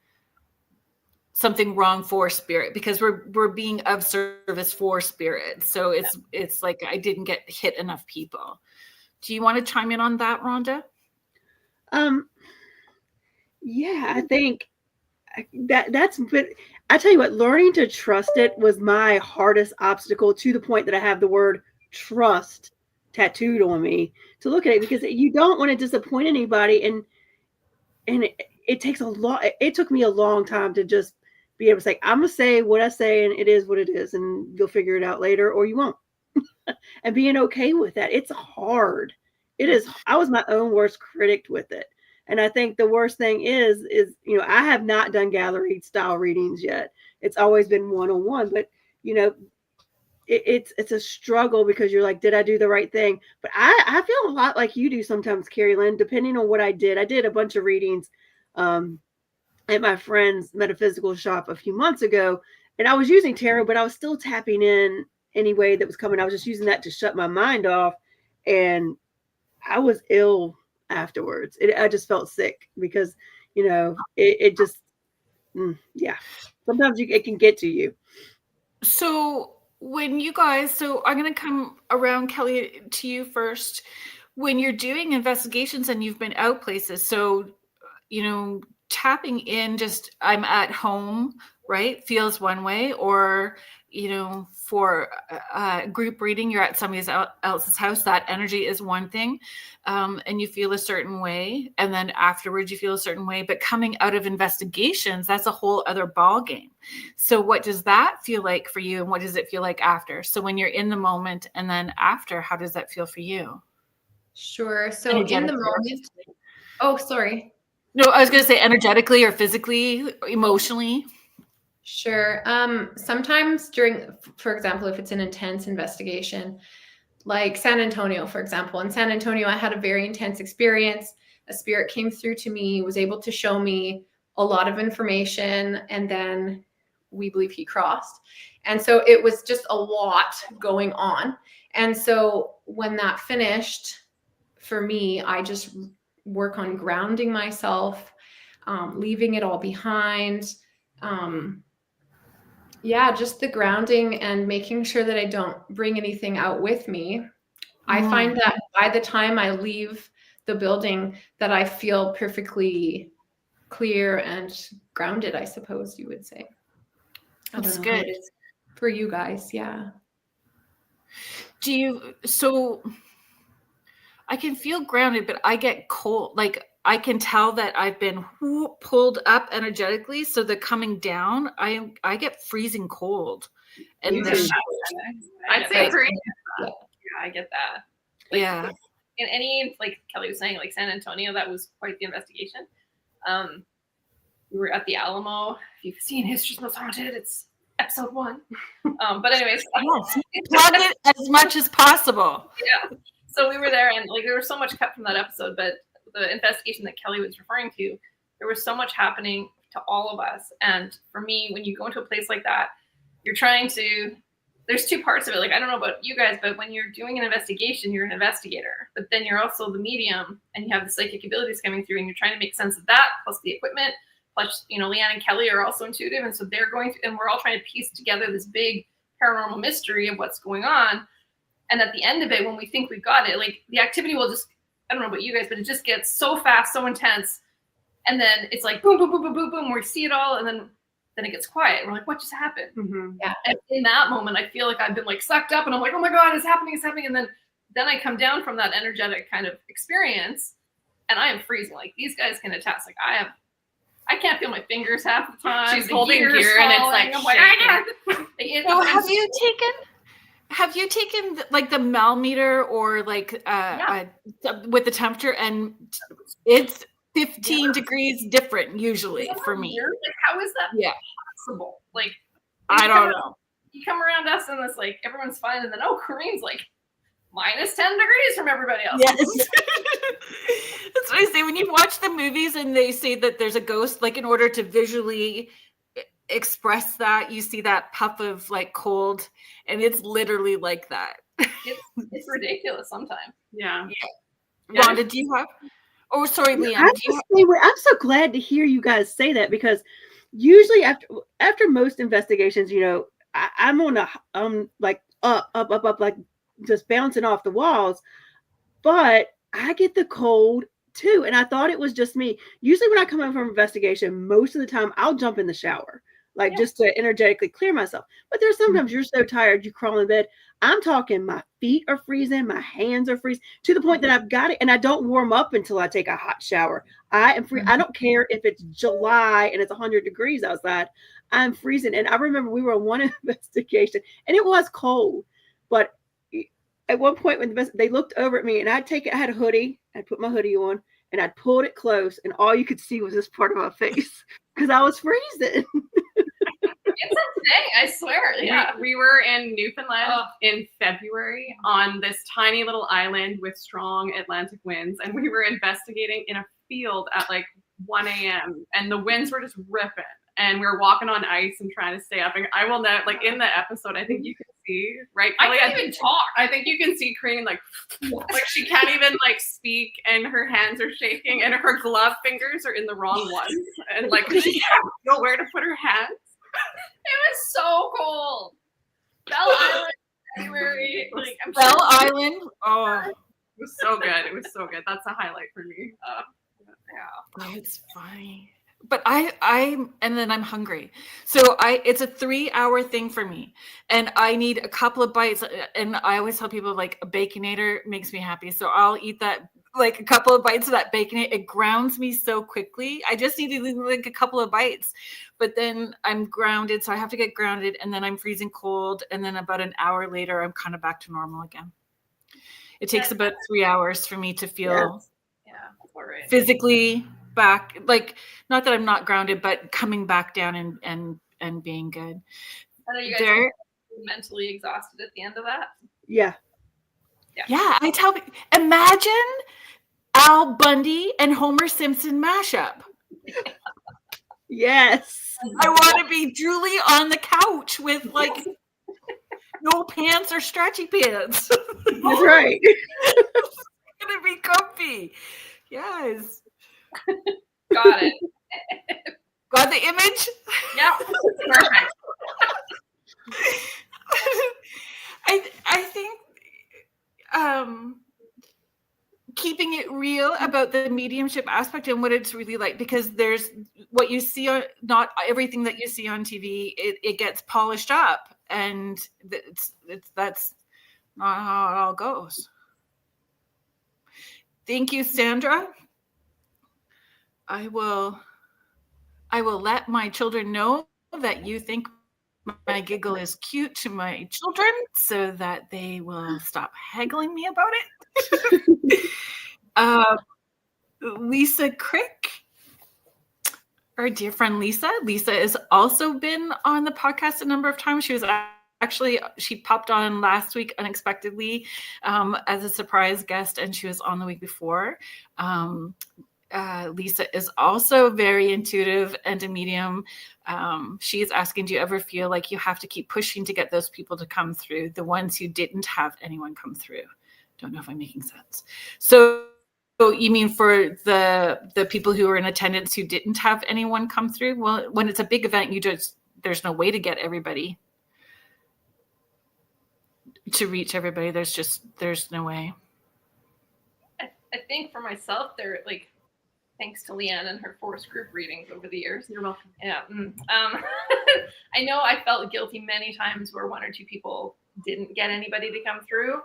A: something wrong for spirit, because we're being of service for spirit. So it's like I didn't get hit enough people. Do you want to chime in on that, Rhonda?
E: Yeah, I think that's, but I tell you what, learning to trust it was my hardest obstacle, to the point that I have the word trust tattooed on me to look at it, because you don't want to disappoint anybody. And it takes a lot. It took me a long time to just be able to say, I'm going to say what I say, and it is what it is, and you'll figure it out later, or you won't. And being okay with that. It's hard. It is. I was my own worst critic with it. And I think the worst thing is, you know, I have not done gallery style readings yet. It's always been one-on-one, but you know, it's a struggle, because you're like, did I do the right thing? But I feel a lot like you do sometimes, Kerrilynn, depending on what I did. I did a bunch of readings at my friend's metaphysical shop a few months ago, and I was using tarot, but I was still tapping in any way that was coming. I was just using that to shut my mind off, and I was ill afterwards. I just felt sick because, you know, it just, yeah. Sometimes it can get to you.
A: So when you guys, so I'm going to come around, Kelly, to you first. When you're doing investigations and you've been out places, so, you know, tapping in, just I'm at home, right, feels one way, or, you know, for a group reading, you're at somebody else's house, that energy is one thing, and you feel a certain way, and then afterwards you feel a certain way. But coming out of investigations, that's a whole other ball game. So what does that feel like for you, and what does it feel like after? So when you're in the moment and then after, how does that feel for you?
C: Sure. So in the moment, oh, sorry.
A: No, I was going to say energetically or physically, emotionally.
C: Sure. Sometimes during, for example, if it's an intense investigation, like San Antonio, for example, in San Antonio, I had a very intense experience. A spirit came through to me, was able to show me a lot of information, and then we believe he crossed. And so it was just a lot going on. And so when that finished, for me, I just work on grounding myself, leaving it all behind. Yeah, just the grounding and making sure that I don't bring anything out with me. I find that by the time I leave the building, that I feel perfectly clear and grounded, I suppose you would say.
A: That's good.
C: How it is for you guys. Yeah.
A: So I can feel grounded, but I get cold. Like, I can tell that I've been pulled up energetically. So the coming down, I get freezing cold. And
B: I'd say Corine. Yeah, I get that. Like,
A: yeah.
B: In any, like Kelly was saying, like San Antonio, that was quite the investigation. We were at the Alamo. If you've seen History's Most Haunted, it's episode 1. But anyways,
A: plug it as much as possible.
B: Yeah. So we were there, and like there was so much cut from that episode, but the investigation that Kelly was referring to, there was so much happening to all of us. And for me, when you go into a place like that, you're trying to, there's two parts of it. Like, I don't know about you guys, but when you're doing an investigation, you're an investigator, but then you're also the medium and you have the psychic abilities coming through and you're trying to make sense of that, plus the equipment, plus, you know, Leanne and Kelly are also intuitive. And so they're going through, and we're all trying to piece together this big paranormal mystery of what's going on. And at the end of it, when we think we've got it, like the activity will just, I don't know about you guys, but it just gets so fast, so intense. And then it's like boom, boom, boom, boom, boom, boom. We see it all, and then it gets quiet. We're like, what just happened?
E: Mm-hmm.
C: Yeah.
B: And in that moment, I feel like I've been like sucked up, and I'm like, oh my God, it's happening, it's happening. And then I come down from that energetic kind of experience, and I am freezing. Like these guys can attest. Like I can't feel my fingers half the time.
D: She's
B: The
D: holding
B: gear's
D: gear, and it's
B: falling.
D: like
B: I'm like,
D: shaking.
A: So have you taken like the Melmeter or like with the temperature, and it's 15 degrees different usually for me.
B: Weird? Like, how is that possible? Like,
A: I don't know.
B: You come around us and it's like everyone's fine, and then Corine's like minus 10 degrees from everybody else.
A: Yes. That's what I say when you watch the movies and they say that there's a ghost, like in order to visually express that, you see that puff of like cold, and it's literally like that.
B: It's ridiculous sometimes.
D: Yeah.
A: Rhonda, do you have? Oh, sorry, Leanne.
E: I'm so glad to hear you guys say that, because usually after most investigations, you know, I'm on like up, like just bouncing off the walls, but I get the cold too. And I thought it was just me. Usually when I come home from investigation, most of the time I'll jump in the shower, like just to energetically clear myself. But there's sometimes you're so tired, you crawl in bed. I'm talking my feet are freezing, my hands are freezing to the point that I've got it. And I don't warm up until I take a hot shower. I am free. I don't care if it's July and it's 100 degrees outside. I'm freezing. And I remember we were on one investigation and it was cold, but at one point when they looked over at me and I had a hoodie, I'd put my hoodie on and I'd pulled it close and all you could see was this part of my face because I was freezing.
B: It's a thing, I swear. Yeah.
D: We were in Newfoundland in February on this tiny little island with strong Atlantic winds, and we were investigating in a field at like 1 a.m. and the winds were just ripping, and we were walking on ice and trying to stay up. And I will know, like in the episode, I think you can see, right?
B: I can't even talk.
D: I think you can see Corine like she can't even like speak, and her hands are shaking, and her glove fingers are in the wrong ones, and like she can't know where to put her hands.
B: It was so cold. Bell Island, January. Like,
A: Bell Island. Oh,
D: it was so good. It was so good. That's a highlight for me.
A: Oh, it's fine. But I'm hungry. So it's a 3-hour thing for me. And I need a couple of bites. And I always tell people like a Baconator makes me happy. So I'll eat that, like a couple of bites of that Baconator. It grounds me so quickly. I just need to like a couple of bites. But then I'm grounded. So I have to get grounded. And then I'm freezing cold. And then about an hour later, I'm kind of back to normal again. It takes about 3 hours for me to feel physically back, like not that I'm not grounded, but coming back down and being good.
B: I know you guys are mentally exhausted at the end of that.
E: Yeah,
A: I tell you, imagine Al Bundy and Homer Simpson mashup.
E: Yes.
A: I want to be Julie on the couch with like no pants or stretchy pants.
E: That's right.
A: It's gonna be comfy. Yes.
B: Got it.
A: Got the image?
B: Yeah. Perfect.
A: I think keeping it real about the mediumship aspect and what it's really like, because there's what you see on, not everything that you see on TV, it gets polished up, and that's not how it all goes. Thank you, Sandra. I will let my children know that you think my giggle is cute to my children so that they will stop haggling me about it. Lisa Crick, our dear friend Lisa. Lisa has also been on the podcast a number of times. She was actually, she popped on last week unexpectedly as a surprise guest, and she was on the week before. Lisa is also very intuitive and a medium. She is asking, do you ever feel like you have to keep pushing to get those people to come through, the ones who didn't have anyone come through? Don't know if I'm making sense. So you mean for the people who were in attendance who didn't have anyone come through? Well, when it's a big event, there's no way to get everybody, to reach everybody. There's no way.
B: I think for myself, they're like, thanks to Leanne and her forced group readings over the years.
D: You're welcome.
B: Yeah. I know I felt guilty many times where one or two people didn't get anybody to come through.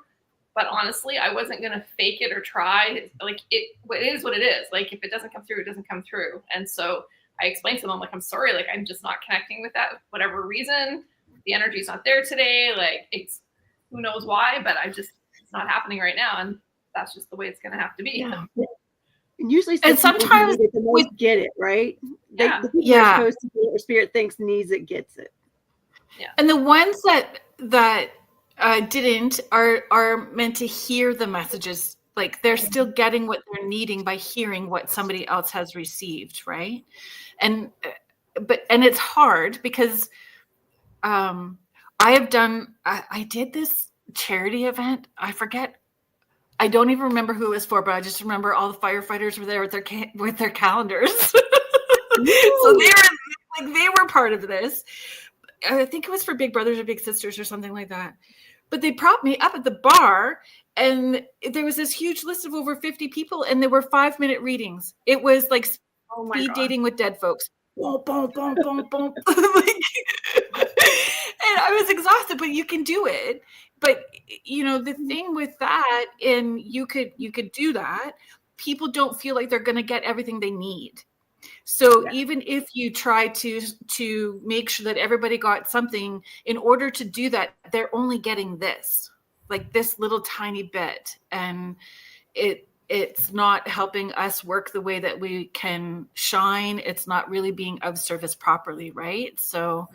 B: But honestly, I wasn't going to fake it or try. Like, it is what it is. Like, if it doesn't come through, it doesn't come through. And so I explained to them, like, I'm sorry, like, I'm just not connecting with that, whatever reason. The energy's not there today. Like, it's who knows why, but it's not happening right now. And that's just the way it's going to have to be.
A: Yeah.
E: And usually,
A: And sometimes
E: get it right.
B: Yeah.
E: The people that are supposed to get it, or spirit thinks needs it, gets it.
B: Yeah.
A: And the ones that didn't are meant to hear the messages. Like, they're still getting what they're needing by hearing what somebody else has received, right? And it's hard because I did this charity event. I don't even remember who it was for, but I just remember all the firefighters were there with their calendars. So they were part of this. I think it was for Big Brothers or Big Sisters or something like that. But they propped me up at the bar, and there was this huge list of over 50 people, and there were 5-minute readings. It was like speed dating with dead folks. Boom, boom, boom, boom, boom. And I was exhausted, but you can do it. But the thing with that, and you could do that, people don't feel like they're going to get everything they need. So even if you try to make sure that everybody got something, in order to do that, they're only getting this, like this little tiny bit, and it's not helping us work the way that we can shine. It's not really being of service properly, right? So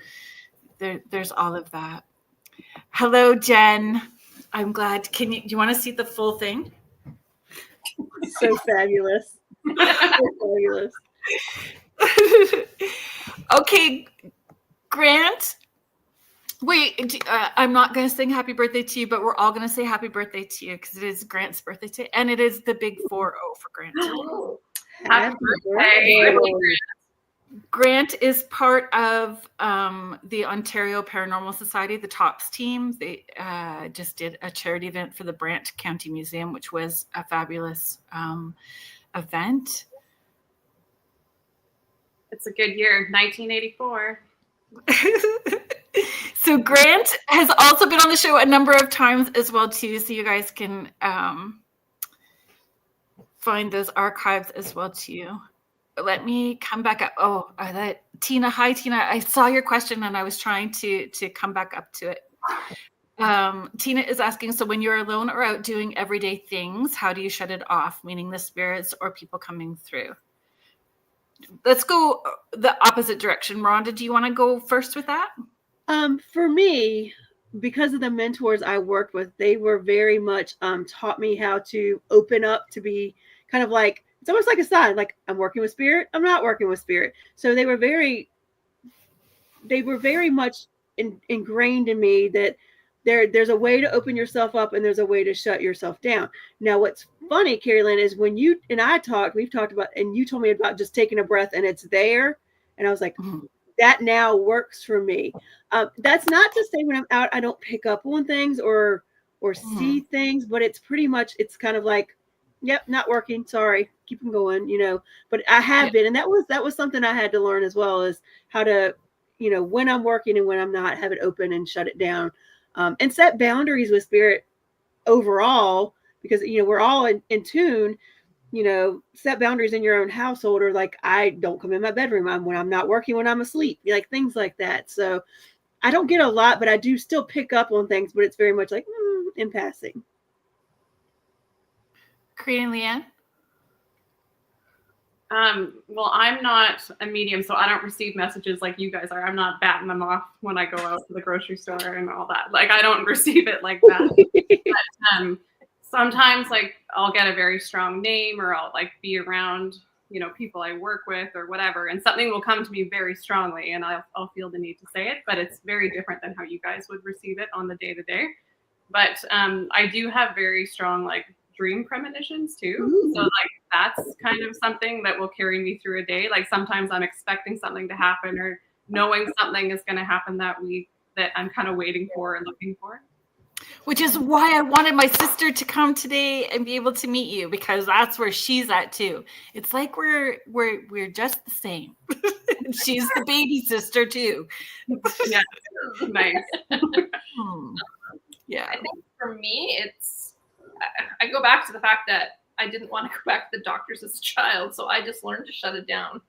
A: there's all of that. Hello, Jen. I'm glad. Do you want to see the full thing?
E: So fabulous. So fabulous.
A: Okay, Grant. Wait, I'm not going to sing happy birthday to you, but we're all going to say happy birthday to you because it is Grant's birthday today, and it is the big 4-0 for Grant.
B: Happy birthday.
A: Grant is part of the Ontario Paranormal Society, the TOPS team. They just did a charity event for the Brant County Museum, which was a fabulous event.
D: It's a good year, 1984.
A: So Grant has also been on the show a number of times as well too, so you guys can find those archives as well too. Let me come back up. Oh, Tina. Hi, Tina. I saw your question and I was trying to come back up to it. Tina is asking, so when you're alone or out doing everyday things, how do you shut it off? Meaning the spirits or people coming through? Let's go the opposite direction. Rhonda, do you want to go first with that?
E: For me, because of the mentors I worked with, they were very much taught me how to open up, to be kind of like, it's almost like a sign, like I'm working with spirit, I'm not working with spirit. So they were very much ingrained in me that there's a way to open yourself up and there's a way to shut yourself down. Now, what's funny, Kerrilynn, is when you and I we've talked about, and you told me about just taking a breath and it's there. And I was like, that now works for me. That's not to say when I'm out, I don't pick up on things or see things, but it's pretty much, it's kind of like, yep, not working. Sorry. Keep them going, but I have been. And that was something I had to learn as well, is how to, when I'm working and when I'm not, have it open and shut it down. And set boundaries with spirit overall, because, we're all in tune, set boundaries in your own household, or like, I don't come in my bedroom when I'm not working, when I'm asleep, like things like that. So I don't get a lot, but I do still pick up on things, but it's very much like in passing.
A: Corine and Leanne?
D: Well, I'm not a medium, so I don't receive messages like you guys are. I'm not batting them off when I go out to the grocery store and all that. Like, I don't receive it like that. But, sometimes, like, I'll get a very strong name, or I'll like be around, you know, people I work with or whatever, and something will come to me very strongly, and I'll feel the need to say it. But it's very different than how you guys would receive it on the day to day. But I do have very strong like dream premonitions too.
E: Ooh.
D: So like that's kind of something that will carry me through a day. Like sometimes I'm expecting something to happen, or knowing something is going to happen that week that I'm kind of waiting for and looking for.
A: Which is why I wanted my sister to come today and be able to meet you, because that's where she's at too. It's like we're just the same. She's the baby sister too.
D: Yeah, nice.
A: Yeah.
B: I think for me, I go back to the fact that I didn't want to go back to the doctors as a child, so I just learned to shut it down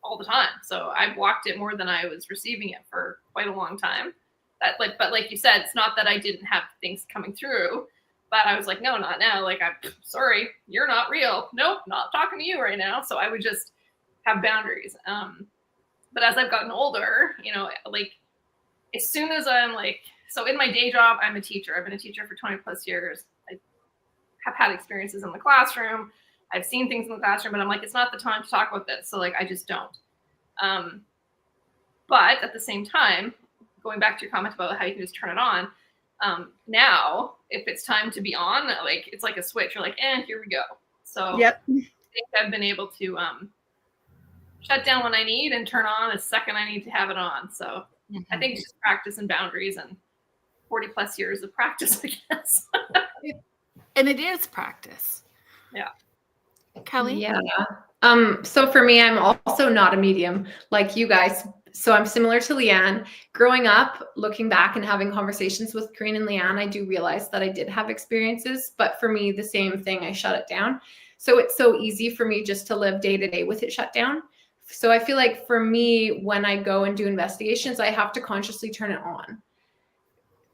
B: all the time. So I blocked it more than I was receiving it for quite a long time. But like you said, it's not that I didn't have things coming through, but I was like, no, not now. Like, I'm sorry, you're not real. Nope, not talking to you right now. So I would just have boundaries. But as I've gotten older, you know, like as soon as I'm like, so in my day job, I'm a teacher. I've been a teacher for 20 plus years. I have had experiences in the classroom. I've seen things in the classroom, but I'm like, it's not the time to talk about this. So like, I just don't. But at the same time, going back to your comment about how you can just turn it on. Now, if it's time to be on, like it's like a switch. You're like, and here we go. So
E: Yep.
B: I think I've been able to shut down when I need and turn on the second I need to have it on. So I think it's just practice and boundaries and 40 plus years of practice, I guess.
A: And it is practice.
B: Yeah.
A: Kelly?
C: Yeah. So for me, I'm also not a medium like you guys. So I'm similar to Leanne. Growing up, looking back and having conversations with Corine and Leanne, I do realize that I did have experiences, but for me, the same thing, I shut it down. So it's so easy for me just to live day to day with it shut down. So I feel like for me, when I go and do investigations, I have to consciously turn it on,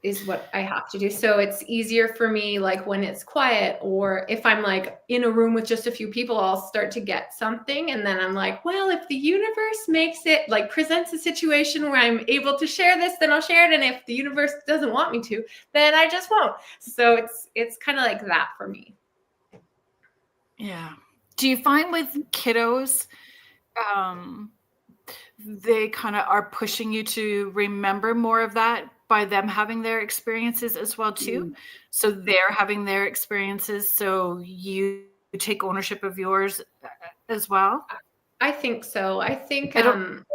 C: is what I have to do. So it's easier for me, like when it's quiet, or if I'm like in a room with just a few people, I'll start to get something. And then I'm like, well, if the universe makes it, like presents a situation where I'm able to share this, then I'll share it. And if the universe doesn't want me to, then I just won't. So it's kind of like that for me.
A: Yeah. Do you find with kiddos, they kind of are pushing you to remember more of that by them having their experiences as well too? So they're having their experiences, so you take ownership of yours as well?
C: I think so. I think them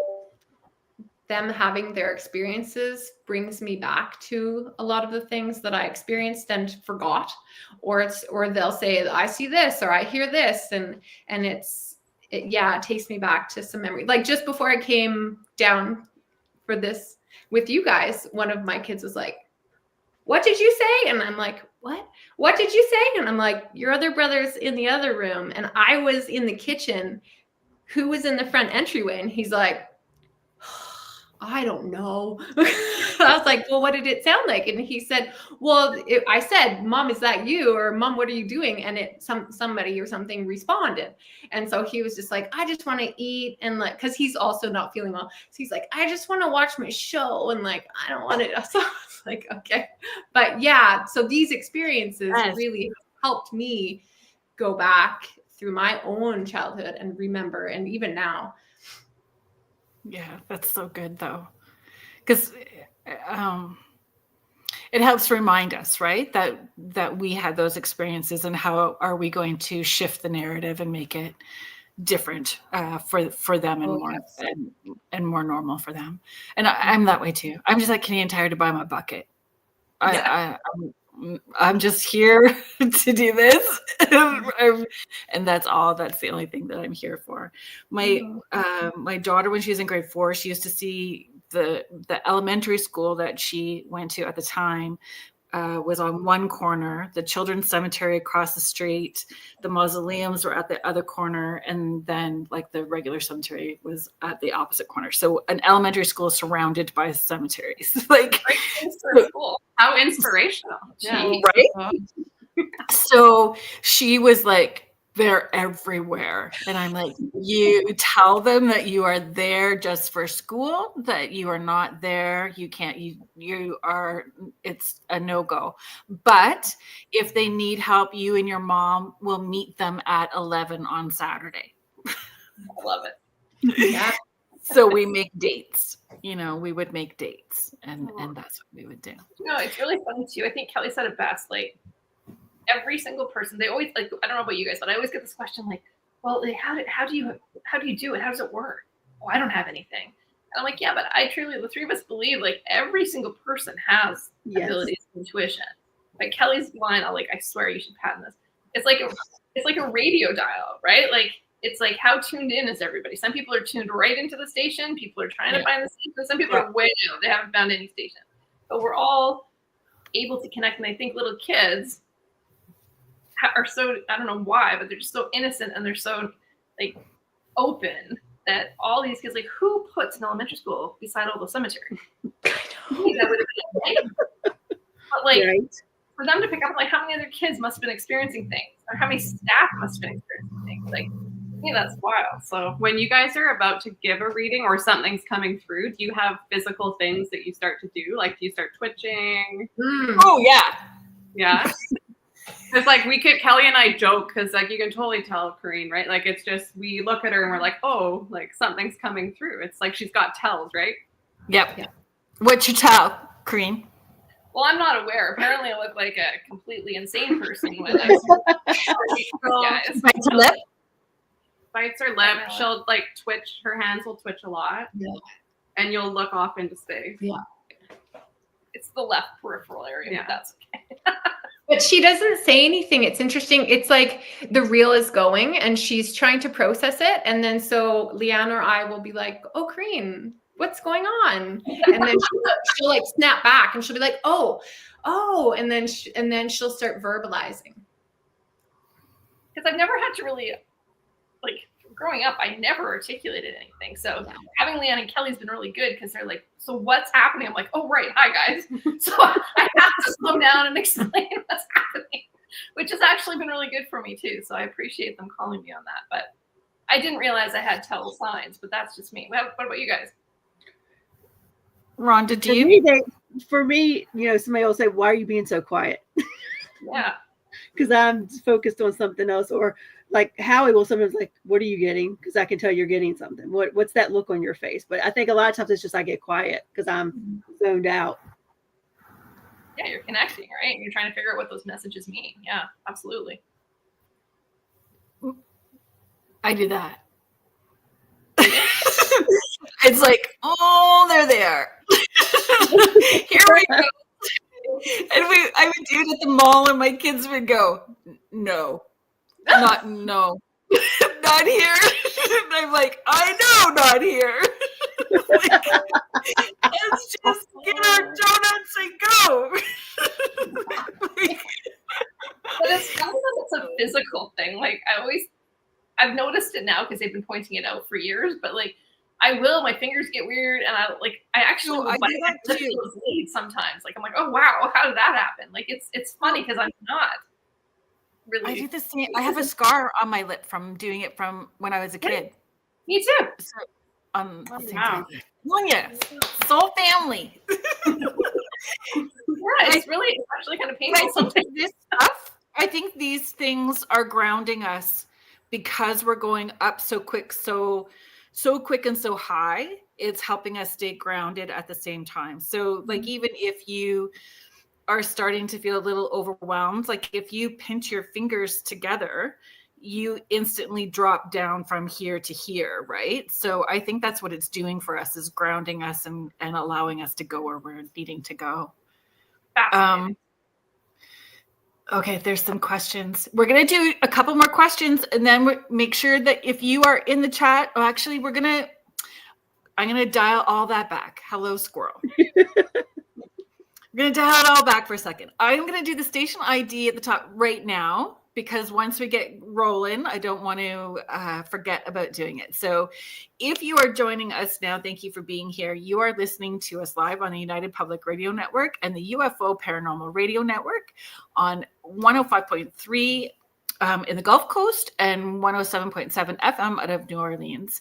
C: having their experiences brings me back to a lot of the things that I experienced and forgot, or they'll say, I see this, or I hear this. And it takes me back to some memory. Like just before I came down for this with you guys, one of my kids was like, what did you say? And I'm like, what did you say? And I'm like, your other brother's in the other room. And I was in the kitchen. Who was in the front entryway? And he's like, I don't know. I was like, well, what did it sound like? And he said, well, I said, Mom, is that you? Or Mom, what are you doing? And somebody or something responded. And so he was just like, I just want to eat. And like, cause he's also not feeling well. So he's like, I just want to watch my show. And like, I don't want to. So I was like, okay. But yeah, so these experiences really helped me go back through my own childhood and remember. And even now.
A: Yeah, that's so good though. Because it helps remind us, right, that we had those experiences, and how are we going to shift the narrative and make it different for them and more normal for them. And I'm that way too. I'm just like Canadian Tire to buy my bucket. I'm just here to do this, and that's all. That's the only thing that I'm here for. My daughter, when she was in grade 4, she used to see the elementary school that she went to at the time was on one corner, the children's cemetery across the street, the mausoleums were at the other corner, and then like the regular cemetery was at the opposite corner. So an elementary school surrounded by cemeteries. Like,
D: how inspirational.
A: Yeah. Right? So she was like They're everywhere. And I'm like, you tell them that you are there just for school, that you are not there. You can't, you are, it's a no-go. But if they need help, you and your mom will meet them at 11 on Saturday.
B: I love it.
C: Yeah.
A: So we make dates, we would make dates and that's what we would do.
B: No, it's really funny too. I think Kelly said it best. Like every single person, they always like, I don't know about you guys, but I always get this question like, well, like, how do you do it? How does it work? Oh, I don't have anything. And I'm like, yeah, but I truly, the three of us believe like every single person has abilities and intuition. Like Kelly's line, I swear you should patent this. It's like a radio dial, right? Like it's like how tuned in is everybody? Some people are tuned right into the station. People are trying to find the station. Some people are way out. They haven't found any station. But we're all able to connect. And I think little kids are so, I don't know why, but they're just so innocent and they're so like open that all these kids, like who puts an elementary school beside all the cemetery? That would have been but like for them to pick up, like how many other kids must have been experiencing things or how many staff must have been experiencing things. Like, that's wild.
D: So when you guys are about to give a reading or something's coming through, do you have physical things that you start to do? Like do you start twitching?
A: Oh yeah.
D: Yeah. It's like Kelly and I joke because like you can totally tell Corine, right? Like it's just we look at her and we're like, oh, like something's coming through. It's like she's got tells, right?
A: Yep. Yeah. What's your tell, Corine?
B: Well, I'm not aware. Apparently I look like a completely insane person when
D: bites her lip. She'll like twitch. Her hands will twitch a lot. Yeah. And you'll look off into space.
C: Yeah.
B: It's the left peripheral area, but that's okay.
C: But she doesn't say anything. It's interesting. It's like the reel is going and she's trying to process it. And then so Leanne or I will be like, oh, Corine, what's going on? And then she'll like snap back and she'll be like, oh. And then she'll start verbalizing.
B: Because I've never had to really, like, growing up, I never articulated anything. So having Leanne and Kelly's been really good because they're like, so what's happening? I'm like, oh, right. Hi, guys. So I have to slow down and explain what's happening, which has actually been really good for me, too. So I appreciate them calling me on that. But I didn't realize I had tell signs, but that's just me. What about you guys?
A: Rhonda, do you?
E: For me, somebody will say, why are you being so quiet?
B: Yeah.
E: Because I'm focused on something else. Or like Howie will sometimes like, what are you getting? Because I can tell you're getting something. What's that look on your face? But I think a lot of times it's just I get quiet because I'm zoned out.
B: Yeah, you're connecting, right? You're trying to figure out what those messages mean. Yeah, absolutely.
A: I do that. It's like, oh, they're there. Here we go. And I would do it at the mall and my kids would go, no, not here. And I'm like, I know, not here. Like, let's just get our donuts and go.
B: But it's funny that it's a physical thing. Like I've noticed it now because they've been pointing it out for years, but like my fingers get weird and I actually
A: I do that too.
B: Sometimes. Like I'm like, oh wow, how did that happen? Like it's funny because I'm not really.
A: I do the same. I have a scar on my lip from doing it from when I was a kid.
B: Me too.
A: So, wow. Well, yes, soul family.
B: Yeah, it's actually kind of painful sometimes.
A: This stuff, I think these things are grounding us because we're going up so quick, so quick and so high. It's helping us stay grounded at the same time. So like, even if you are starting to feel a little overwhelmed, like if you pinch your fingers together, you instantly drop down from here to here, right? So I think that's what it's doing for us, is grounding us and allowing us to go where we're needing to go. Okay, there's some questions. We're going to do a couple more questions and then make sure that if you are in the chat, actually I'm going to dial all that back. Hello, squirrel. I'm going to dial it all back for a second. I'm going to do the station ID at the top right now, because once we get rolling, I don't want to forget about doing it. So if you are joining us now, thank you for being here. You are listening to us live on the United Public Radio Network and the UFO Paranormal Radio Network on 105.3 in the Gulf Coast and 107.7 FM out of New Orleans.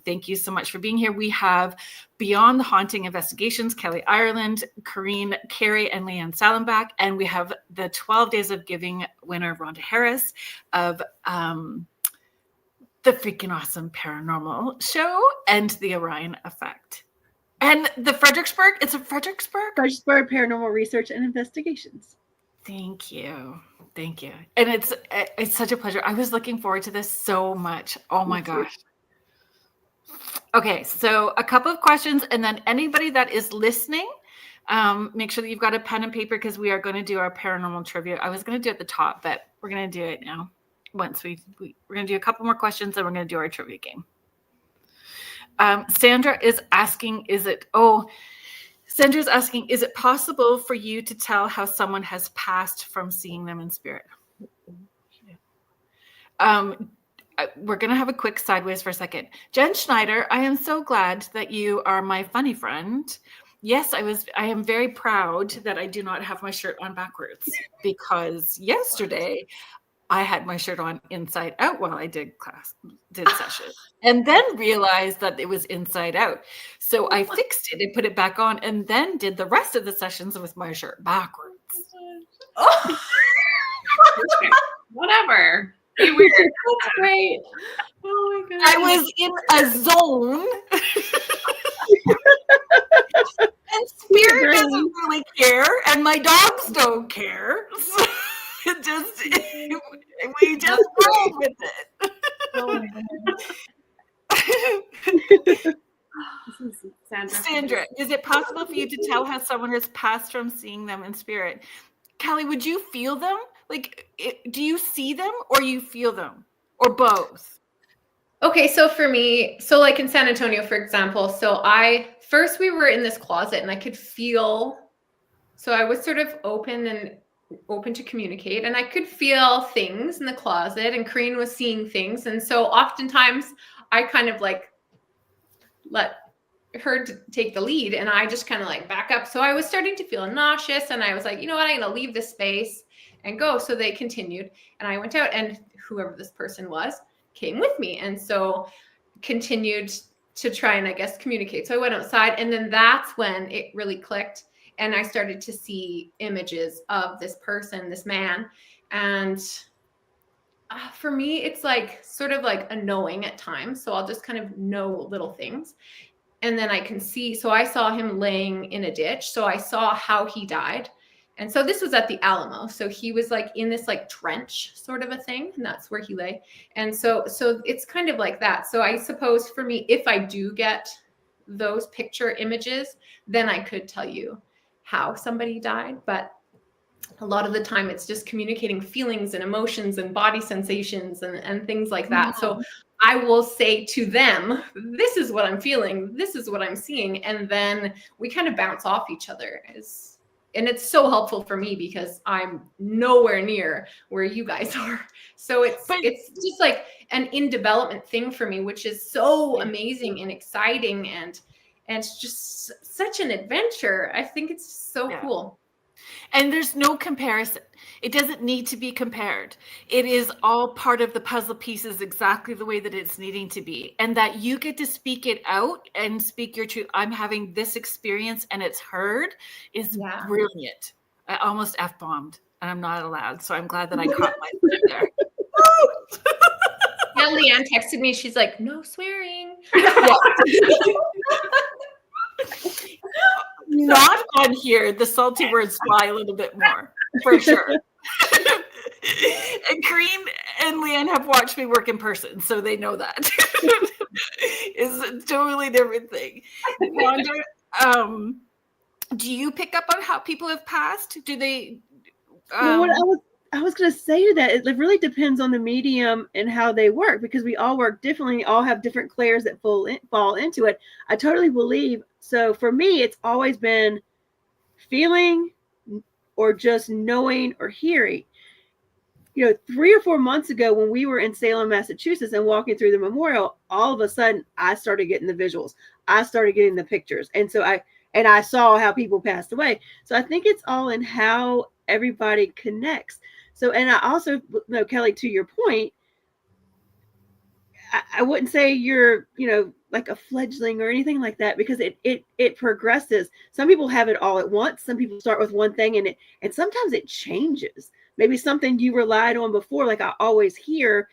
A: Thank you so much for being here. We have Beyond the Haunting Investigations, Kelly Ireland, Corine, Carrie, and Leanne Salenbach. And we have the 12 Days of Giving winner, Rhonda Harris, of the freaking awesome Paranormal show and the Orion Effect. And the Fredericksburg, it's a Fredericksburg?
E: Fredericksburg Paranormal Research and Investigations.
A: Thank you. Thank you. And it's such a pleasure. I was looking forward to this so much. Oh my gosh. Okay, so a couple of questions, and then anybody that is listening, make sure that you've got a pen and paper because we are going to do our paranormal trivia. I was going to do it at the top, but we're going to do it now. Once we're going to do a couple more questions, and we're going to do our trivia game. Sandra is asking, Sandra's asking, is it possible for you to tell how someone has passed from seeing them in spirit? We're going to have a quick sideways for a second. Jen Schneider, I am so glad that you are my funny friend. Yes, I am very proud that I do not have my shirt on backwards because yesterday I had my shirt on inside out while I did session, and then realized that it was inside out. So I fixed it and put it back on, and then did the rest of the sessions with my shirt backwards.
D: Oh. Whatever. Be weird.
C: That's great. Oh my god.
A: I was in a zone. And spirit doesn't really care, and my dogs don't care. So we just roll with it.
C: Oh my god.
A: Sandra, is it possible for you to tell how someone has passed from seeing them in spirit? Kelly, would you feel them? Like, do you see them or you feel them, or both?
C: Okay, so for me, so like in San Antonio, for example, we were in this closet and I could feel, so I was sort of open to communicate, and I could feel things in the closet, and Corine was seeing things. And so oftentimes I kind of like let her take the lead, and I just kind of like back up. So I was starting to feel nauseous, and I was like, you know what, I'm going to leave this space and go. So they continued, and I went out, and whoever this person was came with me. And so continued to try and I guess communicate. So I went outside, and then that's when it really clicked. And I started to see images of this person, this man. And for me, it's like sort of like a knowing at times. So I'll just kind of know little things. And then I can see, so I saw him laying in a ditch. So I saw how he died. And so this was at the Alamo. So he was like in this like trench sort of a thing. And that's where he lay. And so it's kind of like that. So I suppose for me, if I do get those picture images, then I could tell you how somebody died. But a lot of the time it's just communicating feelings and emotions and body sensations and things like that. So I will say to them, this is what I'm feeling, this is what I'm seeing, and then we kind of bounce off each other. And it's so helpful for me because I'm nowhere near where you guys are. So it's just like an in development thing for me, which is so amazing and exciting, and it's just such an adventure. I think it's so cool.
A: And there's no comparison. It doesn't need to be compared. It is all part of the puzzle pieces exactly the way that it's needing to be. And that you get to speak it out and speak your truth. I'm having this experience and it's heard is brilliant. I almost F-bombed and I'm not allowed. So I'm glad that I caught myself there.
C: Yeah, Leanne texted me. She's like, no swearing.
A: Not on here. The salty words fly a little bit more, for sure. And Corine and Leanne have watched me work in person, so they know that. It's a totally different thing. Rhonda, do you pick up on how people have passed? Do they?
E: Well, I was going to say to that, it really depends on the medium and how they work, because we all work differently, all have different clairs that fall into it. I totally believe. So for me, it's always been feeling or just knowing or hearing. 3 or 4 months ago when we were in Salem, Massachusetts and walking through the memorial, all of a sudden I started getting the visuals. I started getting the pictures. And so I saw how people passed away. So I think it's all in how everybody connects. So, and I also know, Kelly, to your point, I wouldn't say you're, like a fledgling or anything like that, because it progresses. Some people have it all at once. Some people start with one thing and sometimes it changes. Maybe something you relied on before, like I always hear,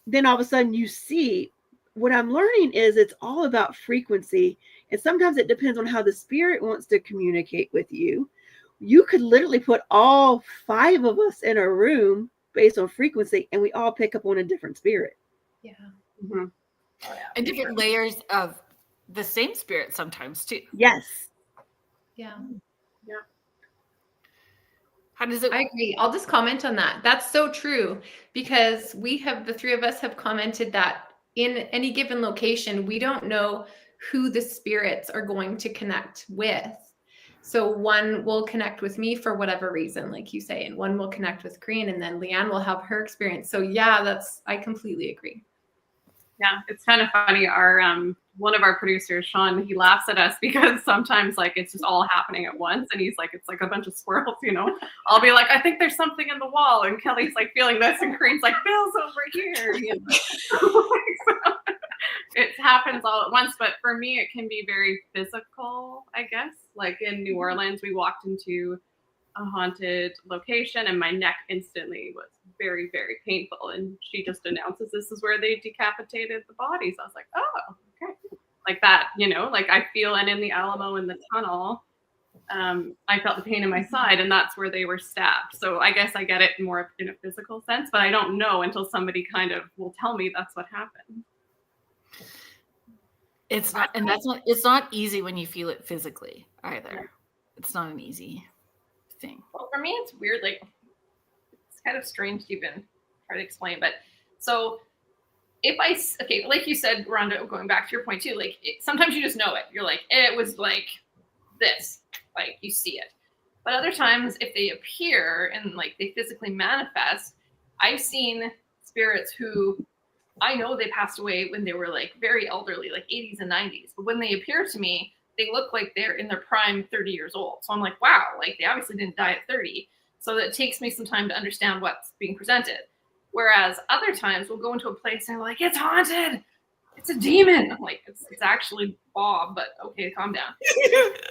E: then all of a sudden you see. What I'm learning is it's all about frequency. And sometimes it depends on how the spirit wants to communicate with you. You could literally put all 5 of us in a room based on frequency, and we all pick up on a different spirit.
C: Yeah.
B: Mm-hmm. Oh, yeah,
A: And different layers of the same spirit sometimes too.
E: Yes.
C: Yeah.
A: How does it?
C: I agree. I'll just comment on that. That's so true, because the 3 of us have commented that in any given location, we don't know who the spirits are going to connect with. So one will connect with me for whatever reason, like you say, and one will connect with Corine, and then Leanne will have her experience. So yeah, I completely agree.
D: Yeah, it's kind of funny. Our one of our producers, Sean, he laughs at us because sometimes like it's just all happening at once, and he's like, it's like a bunch of squirrels, I'll be like, I think there's something in the wall, and Kelly's like feeling this, and Corine's like, Bill's over here. So, it happens all at once, but for me, it can be very physical, I guess. Like in New Orleans, we walked into a haunted location, and my neck instantly was very, very painful. And she just announces this is where they decapitated the bodies. I was like, oh, okay. Like that, like I feel, and in the Alamo in the tunnel, I felt the pain in my side, and that's where they were stabbed. So I guess I get it more in a physical sense, but I don't know until somebody kind of will tell me that's what happened.
A: It's not easy when you feel it physically either. It's not an easy thing.
B: Well, for me, it's weird. Like, it's kind of strange to even try to explain. But so like you said, Rhonda, going back to your point too, like sometimes you just know it. You're like, it was like this, like you see it. But other times, if they appear and like they physically manifest, I've seen spirits who I know they passed away when they were like very elderly, like 80s and 90s. But when they appear to me, they look like they're in their prime 30 years old. So I'm like, wow, like they obviously didn't die at 30. So it takes me some time to understand what's being presented. Whereas other times we'll go into a place and I'm like, it's haunted. It's a demon. I'm like, it's actually Bob, but okay, calm down.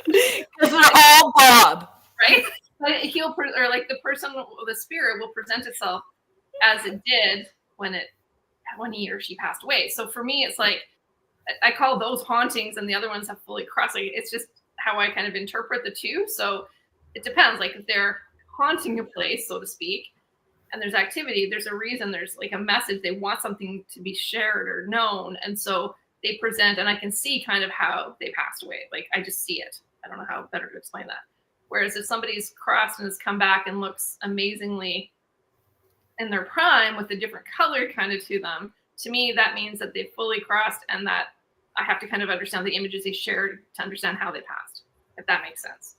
A: Because they're all Bob.
B: Right? But the spirit will present itself as it did when he or she passed away. So for me, it's like, I call those hauntings and the other ones have fully crossed. Like, it's just how I kind of interpret the two. So it depends. Like if they're haunting a place, so to speak, and there's activity, there's a reason, there's like a message. They want something to be shared or known. And so they present, and I can see kind of how they passed away. Like I just see it. I don't know how better to explain that. Whereas if somebody's crossed and has come back and looks amazingly in their prime with a different color kind of to them, to me, that means that they fully crossed, and that I have to kind of understand the images they shared to understand how they passed, if that makes sense.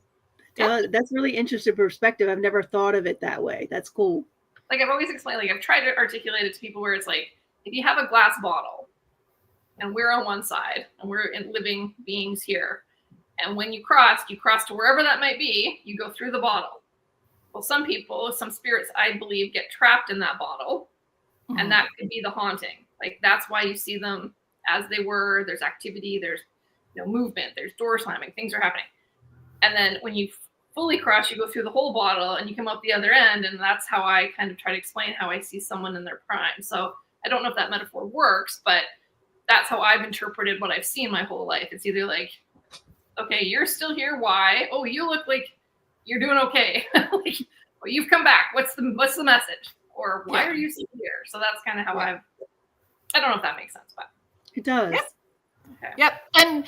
E: That's really interesting perspective. I've never thought of it that way. That's cool.
B: Like I've always explained, like I've tried to articulate it to people where it's like, if you have a glass bottle and we're on one side and we're living beings here, and when you cross to wherever that might be, you go through the bottle. Well, some spirits, I believe, get trapped in that bottle, and that could be the haunting. Like that's why you see them as they were. There's activity, there's movement, there's door slamming, things are happening. And then when you fully cross, you go through the whole bottle and you come out the other end. And that's how I kind of try to explain how I see someone in their prime. So I don't know if that metaphor works, but that's how I've interpreted what I've seen my whole life. It's either like, okay, you're still here. Why? Oh, you look like you're doing okay. Like, well, you've come back. What's the message? Or why are you still here? So that's kind of how I don't know if that makes sense, but
E: it does.
A: Yep.
B: Okay.
A: Yep. And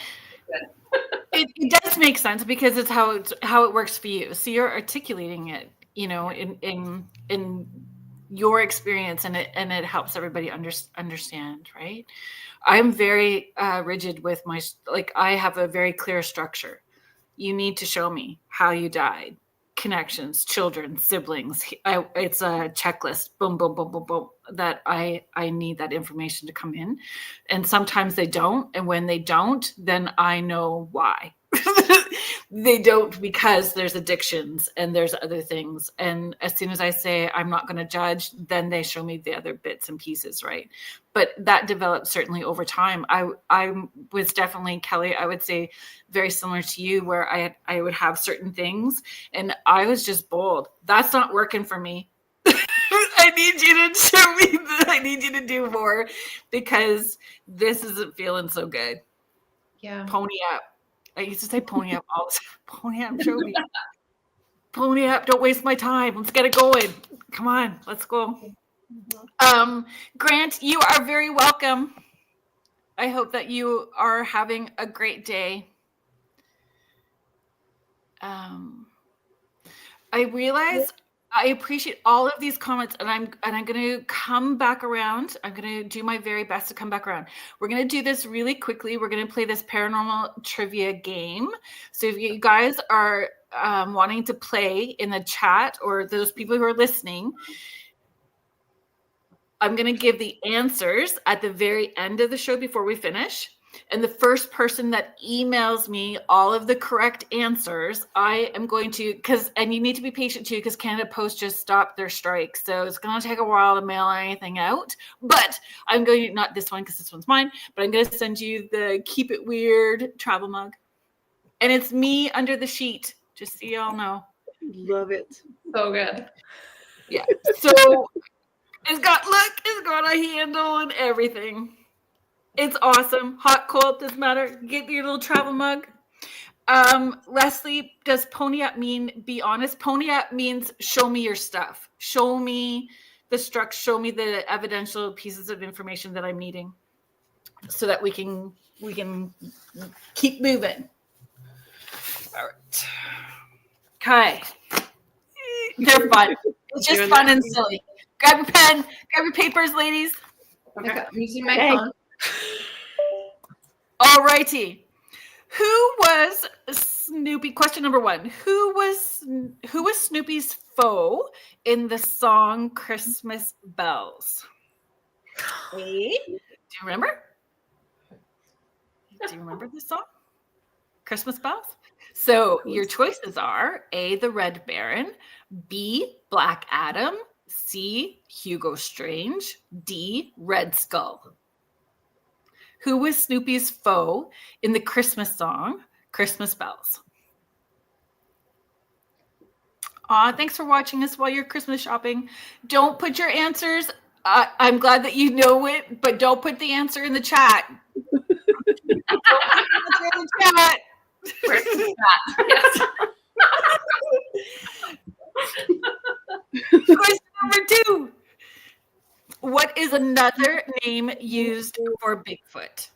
A: it does make sense because it's how it works for you. So you're articulating it, in your experience, and it helps everybody understand, right? I'm very rigid with I have a very clear structure. You need to show me how you died, connections, children, siblings. It's a checklist. Boom, boom, boom, boom, boom. That I need that information to come in, and sometimes they don't. And when they don't, then I know why. They don't, because there's addictions and there's other things. And as soon as I say I'm not going to judge, then they show me the other bits and pieces, right? But that developed certainly over time. I was definitely, Kelly, I would say very similar to you, where I would have certain things and I was just bold. That's not working for me. I need you to show me that. I need you to do more, because this isn't feeling so good.
C: Yeah.
A: Pony up. I used to say pony up all the time. Pony up, show me. Pony up. Don't waste my time. Let's get it going. Come on, let's go. Grant, you are very welcome. I hope that you are having a great day. I realize I appreciate all of these comments, and I'm going to come back around. I'm going to do my very best to come back around. We're going to do this really quickly. We're going to play this paranormal trivia game. So if you guys are wanting to play in the chat, or those people who are listening, I'm going to give the answers at the very end of the show before we finish. And the first person that emails me all of the correct answers, I am going to, and you need to be patient too, because Canada Post just stopped their strike. So it's going to take a while to mail anything out. But I'm going to, not this one because this one's mine, but I'm going to send you the Keep It Weird travel mug. And it's me under the sheet, just so y'all know.
E: Love it.
C: So good.
A: Yeah. So it's got a handle and everything. It's awesome. Hot, cold, doesn't matter. Get your little travel mug. Leslie, does pony up mean be honest? Pony up means show me your stuff. Show me the structure. Show me the evidential pieces of information that I'm needing, so that we can keep moving. All right. Okay. They're fun. It's just fun and silly. Grab your pen. Grab your papers, ladies.
C: Okay. I'm using my
E: Hey.
C: phone.
A: All righty. Who was Snoopy? Question number 1. Who was Snoopy's foe in the song Christmas Bells? A, do you remember? Do you remember this song? Christmas Bells? So your choices are A, the Red Baron, B, Black Adam, C, Hugo Strange, D, Red Skull. Who was Snoopy's foe in the Christmas song, Christmas Bells? Thanks for watching us while you're Christmas shopping. Don't put your answers. I'm glad that you know it, but don't put the answer in the chat.
B: Where's the chat? Yes.
A: Question number 2. What is another name used for Bigfoot?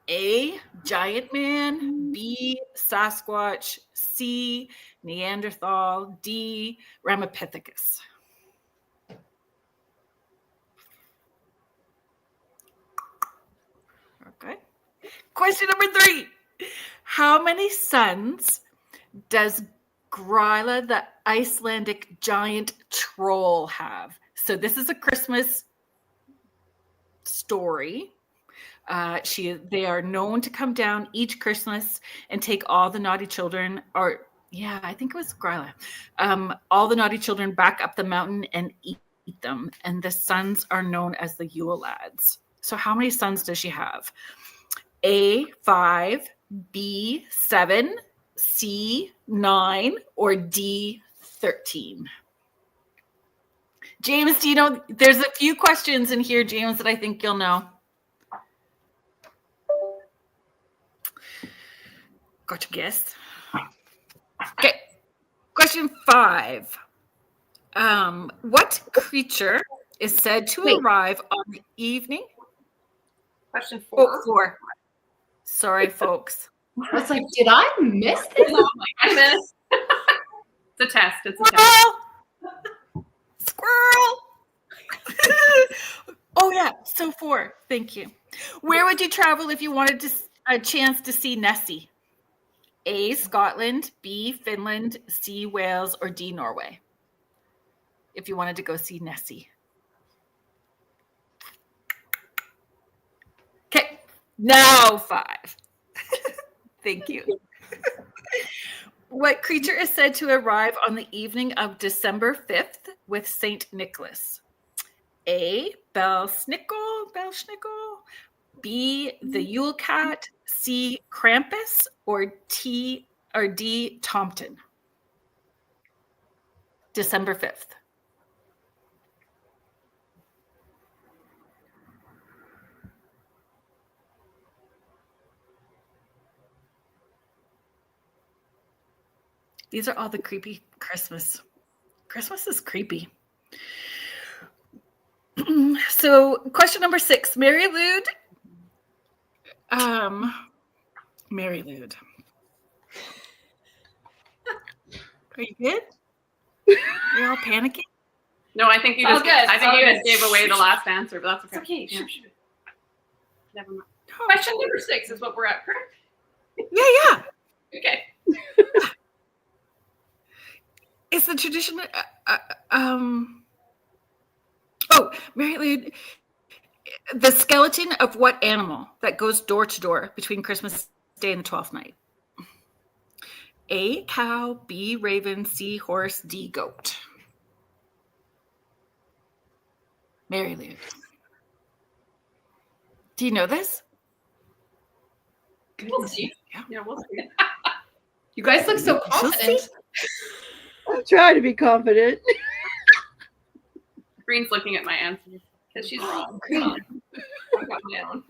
A: A, Giant Man, B, Sasquatch, C, Neanderthal, D, Ramapithecus. Okay. Question number 3. How many sons does Gryla, the Icelandic giant troll, have? So this is a Christmas story. They are known to come down each Christmas and take all the naughty children, or yeah, I think it was Gryla, all the naughty children back up the mountain and eat them. And the sons are known as the Yule lads. So how many sons does she have? A, 5, B, 7, C, 9, or D, 13? James, do you know, there's a few questions in here, James, that I think you'll know. Got your guess? Okay. Question 5. What creature is said to arrive on the evening?
B: Question 4.
A: 4. Sorry, folks.
C: I was like, did I miss this?
B: Oh my goodness. It's a test. It's a test.
A: Squirrel. Oh yeah, so 4. Thank you. Where would you travel if you wanted a chance to see Nessie? A, Scotland, B, Finland, C, Wales, or D, Norway? If you wanted to go see Nessie. Okay, now 5. Thank you. What creature is said to arrive on the evening of December 5th with Saint Nicholas? A. Belsnickel. B. The Yule Cat. C. Krampus. Or D. Tomten. December 5th. These are all the creepy Christmas. Christmas is creepy. So, question number 6. Mary Lou. Are you good? You're all panicking?
D: No, I think you
B: It's all
D: just
B: good.
D: I
B: It's
D: think
B: all
D: you
B: good.
D: just gave away the last answer, but that's okay.
B: It's okay.
D: Yeah. Never mind.
B: Question number 6 is what we're at, correct?
A: Yeah.
B: Okay.
A: It's the tradition. Mary Lou. The skeleton of what animal that goes door to door between Christmas Day and the 12th night? A. Cow. B. Raven. C. Horse. D. Goat. Mary Lou. Do you know this?
B: We'll see.
D: Yeah, we'll see.
C: You guys look so
A: She'll
C: confident.
E: I'm trying to be confident.
D: Green's looking at my answers.
B: Because she's wrong. Come on. I got down.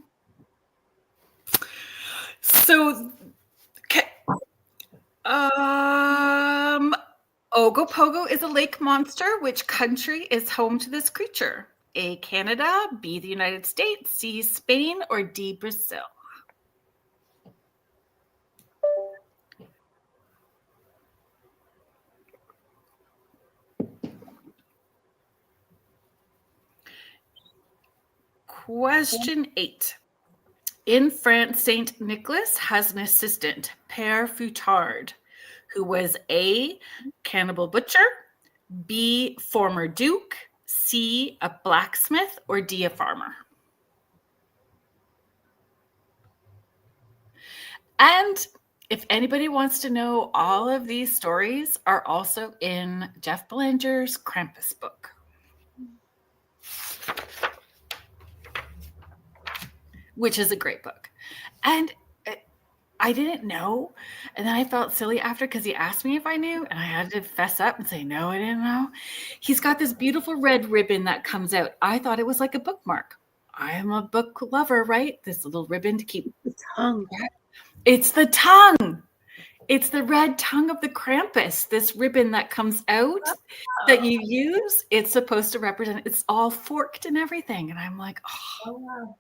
A: So, Ogopogo is a lake monster. Which country is home to this creature? A. Canada. B. The United States. C. Spain. Or D. Brazil. Question 8. In France, Saint Nicholas has an assistant, Père Foutard, who was A. Cannibal butcher, B. Former duke, C. A blacksmith, or D. A farmer. And if anybody wants to know, all of these stories are also in Jeff Belanger's Krampus book. Which is a great book. And I didn't know. And then I felt silly after because he asked me if I knew. And I had to fess up and say, no, I didn't know. He's got this beautiful red ribbon that comes out. I thought it was like a bookmark. I'm a book lover, right? This little ribbon to keep
E: The tongue.
A: It's the tongue. It's the red tongue of the Krampus. This ribbon that comes out that you use. It's supposed to represent, it's all forked and everything. And I'm like, oh,
B: wow.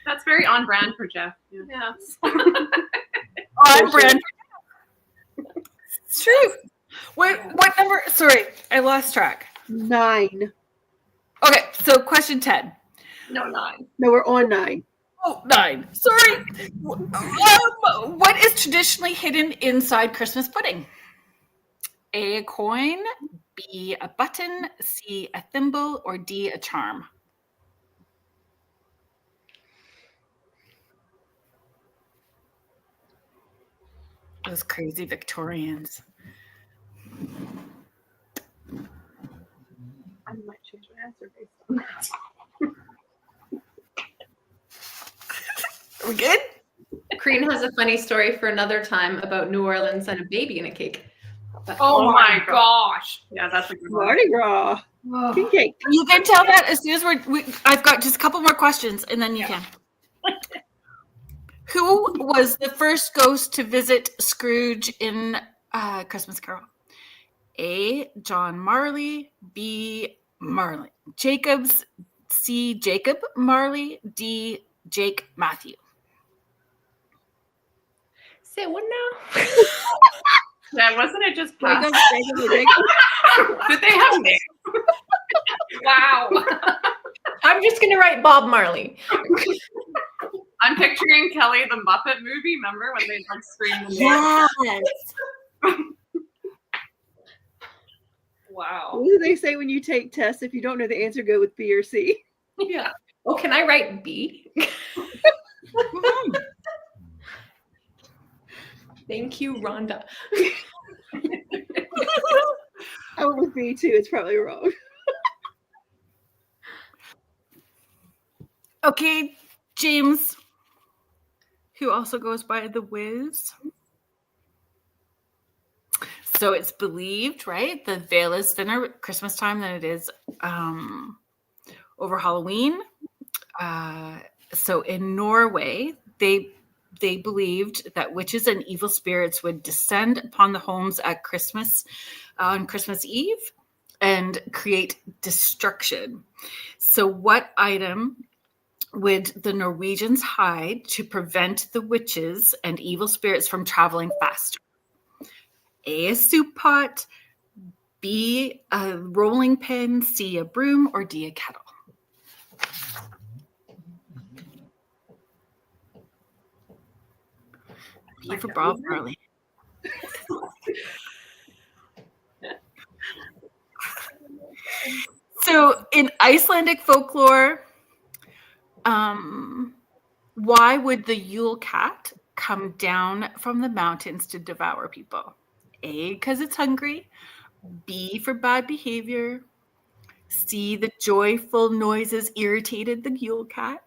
D: That's very on brand for Jeff. Yeah.
B: Yes.
A: on brand. It's true. Wait, what number? Sorry, I lost track.
E: 9.
A: Okay, so question 10.
B: No, 9.
E: No, we're on 9.
A: Oh, 9. Sorry. What is traditionally hidden inside Christmas pudding? A coin, B, a button, C, a thimble, or D, a charm? Those crazy Victorians.
D: I might change my answer based on that.
A: Are we good?
C: Corine has a funny story for another time about New Orleans and a baby in a cake. But
B: Oh my gosh.
D: Yeah, that's a good one.
E: Mardi Gras. King cake.
A: You can tell that as soon as I've got just a couple more questions and then you can. Who was the first ghost to visit Scrooge in Christmas Carol? A. John Marley. B. Marley Jacobs. C. Jacob Marley. D. Jake Matthew.
C: say what now?
D: Yeah, wasn't it just
E: Jacob,
D: plastic?
E: Jacob.
D: Did they have names?
B: Wow.
C: I'm just gonna write Bob Marley.
D: I'm picturing Kelly the Muppet movie. Remember when they like screamed the name?
A: Yes.
B: Wow.
E: What do they say when you take tests? If you don't know the answer, go with B or C.
C: Yeah. Oh, can I write B? Thank you, Rhonda.
E: go with B too. It's probably wrong.
A: Okay, James, who also goes by the Wiz. So it's believed, right? The veil is thinner at Christmas time than it is over Halloween. So in Norway, they believed that witches and evil spirits would descend upon the homes at Christmas on Christmas Eve and create destruction. So what item would the Norwegians hide to prevent the witches and evil spirits from traveling faster? A, a soup pot, B, a rolling pin, C, a broom, or D, a kettle? B for Bob Marley. So in Icelandic folklore, why would the Yule cat come down from the mountains to devour people? A, because it's hungry. B, for bad behavior. C, the joyful noises irritated the Yule cat.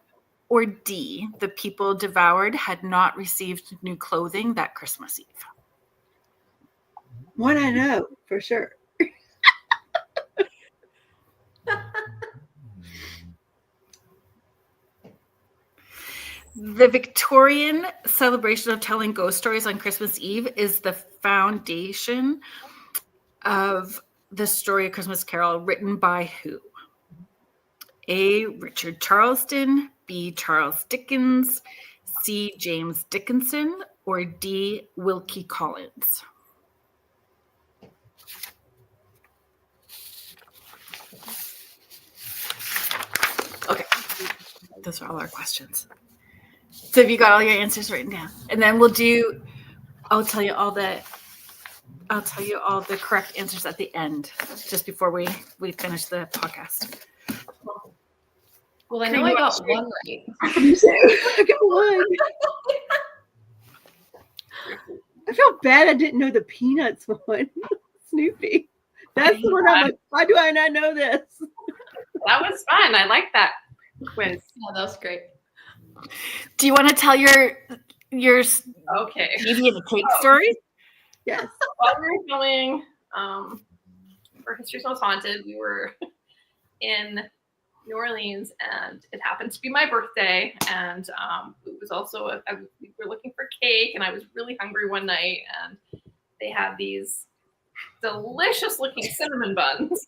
A: Or D, the people devoured had not received new clothing that Christmas Eve.
E: One I know for sure.
A: The Victorian celebration of telling ghost stories on Christmas Eve is the foundation of the story of Christmas Carol, written by who? A, Richard Charleston, B, Charles Dickens, C, James Dickinson, or D, Wilkie Collins? Okay, those are all our questions. So have you got all your answers written down? And then I'll tell you all the correct answers at the end, just before we finish the podcast.
C: Well, I know I got one right.
E: I got one. I felt bad I didn't know the Peanuts one. Snoopy. That's the one I'm like, why do I not know this?
D: That was fun. I like that quiz.
C: Yeah, that was great.
A: Do you want to tell your
D: Okay.
A: baby and the cake story?
E: Yes.
B: While we were filming for History's Most Haunted, we were in New Orleans, and it happened to be my birthday, and it was also we were looking for cake, and I was really hungry one night, and they had these delicious looking cinnamon buns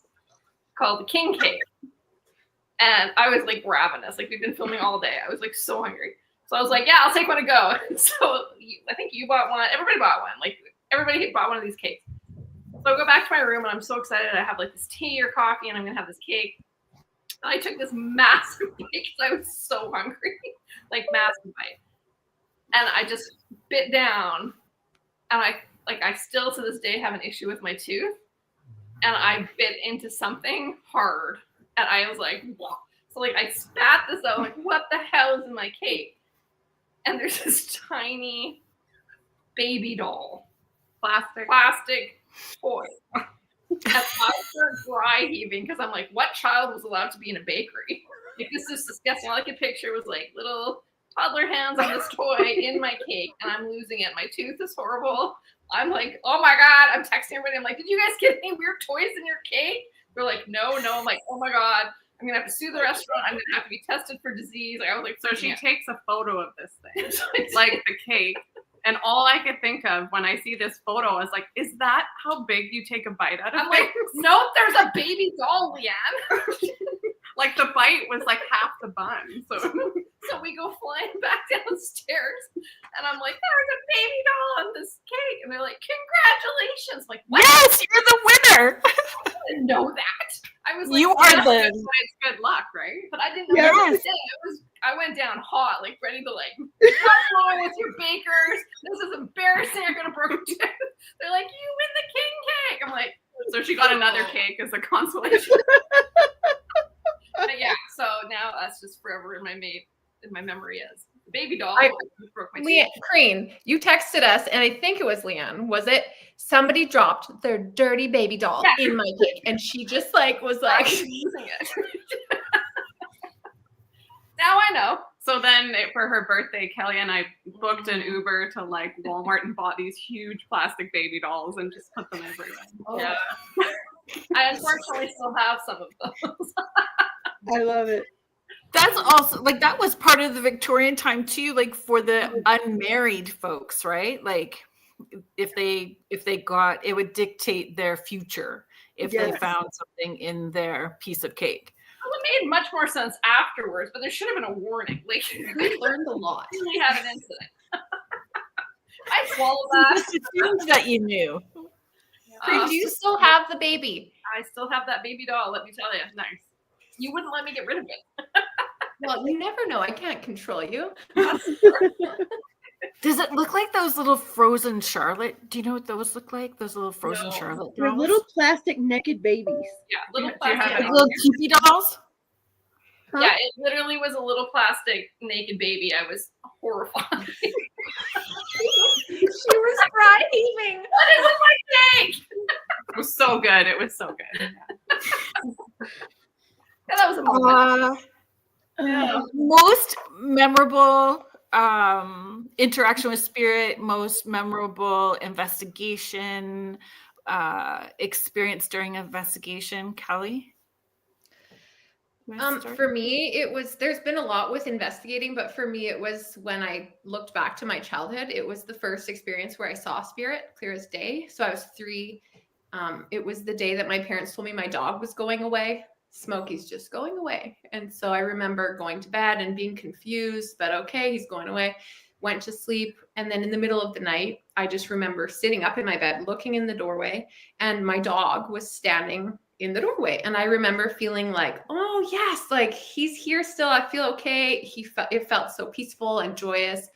B: called the king cake, and I was like ravenous. Like, we'd been filming all day. I was like so hungry, so I was like, yeah, I'll take one to go. So I think you bought one. Everybody bought one. Like, everybody bought one of these cakes. So I go back to my room, and I'm so excited. I have like this tea or coffee, and I'm gonna have this cake. And I took this massive bite because I was so hungry, like massive bite. And I just bit down, and I still to this day have an issue with my tooth. And I bit into something hard, and I was like, whoa. So like I spat this out, like, what the hell is in my cake? And there's this tiny baby doll, plastic toy. And I start dry heaving because I'm like, what child was allowed to be in a bakery? Like, this is disgusting. All I could picture was like little toddler hands on this toy in my cake, and I'm losing it. My tooth is horrible. I'm like, oh my God. I'm texting everybody. I'm like, did you guys get any weird toys in your cake? They're like, no. I'm like, oh my God. I'm going to have to sue the restaurant. I'm going to have to be tested for disease. Like, I was like,
D: So she takes a photo of this thing, like the cake. And all I could think of when I see this photo is like, is that how big you take a bite out of
B: I'm like, nope, there's a baby doll, Leanne.
D: Like, the bite was like half the bun.
B: So we go flying back downstairs, and I'm like, there's a baby doll on this cake. And they're like, congratulations. I'm like, what?
A: Yes, you're the winner.
B: I didn't know that. I was like,
A: You are the.
D: It's good luck, right?
B: but I didn't know
A: Yes.
B: what to say. I went down hot, like ready to like, what's wrong with your bakers? This is embarrassing. I'm gonna break it. They're like, you win the king cake. I'm like,
D: So she got another cake as a consolation.
B: but yeah. So now that's just forever in my memory as the baby doll. Broke my
C: Leanne,
B: teeth.
C: Corine, you texted us, and I think it was Leanne. Was it? Somebody dropped their dirty baby doll in my cake, and she just like was
B: I
C: like,
B: was using it. Now I know.
D: So then for her birthday, Kelly and I booked an Uber to like Walmart and bought these huge plastic baby dolls and just put them everywhere.
C: oh.
B: Yeah. I unfortunately still have some of those.
E: I love it.
A: That's also like that was part of the Victorian time too, like for the unmarried folks, right? Like if they got, it would dictate their future if they
E: Yes.
A: found something in their piece of cake.
B: Well, it made much more sense afterwards, but there should have been a warning. Like,
C: We learned a lot.
B: we had an incident. I swallowed that.
A: Just assumed that you knew.
C: Corine, do you still have the baby?
B: I still have that baby doll, let me tell you. Nice. You wouldn't let me get rid of it.
C: Well, you never know. I can't control you.
A: Does it look like those little frozen Charlotte? Do you know what those look like? Those little frozen
B: No.
A: Charlotte
E: They're
A: dolls?
E: little plastic naked babies.
B: Yeah, little
D: Do you have
B: plastic.
D: it?
A: Little cutesy dolls?
E: Huh?
B: Yeah, it literally was a little plastic naked baby. I was horrified.
C: She was cry heaving.
B: What is in my cake?
D: It was so good. It was so good.
B: Yeah, that was a moment.
E: Yeah.
A: Most memorable interaction with spirit, most memorable investigation experience during investigation. Kelly?
C: For me, it was, there's been a lot with investigating, but for me, it was when I looked back to my childhood, it was the first experience where I saw spirit clear as day. So I was 3. It was the day that my parents told me my dog was going away. Smokey's just going away. And so I remember going to bed and being confused, but okay, he's going away. Went to sleep. And then in the middle of the night, I just remember sitting up in my bed, looking in the doorway, and my dog was standing in the doorway. And I remember feeling like, oh yes, like he's here still. I feel okay. It felt so peaceful and joyous.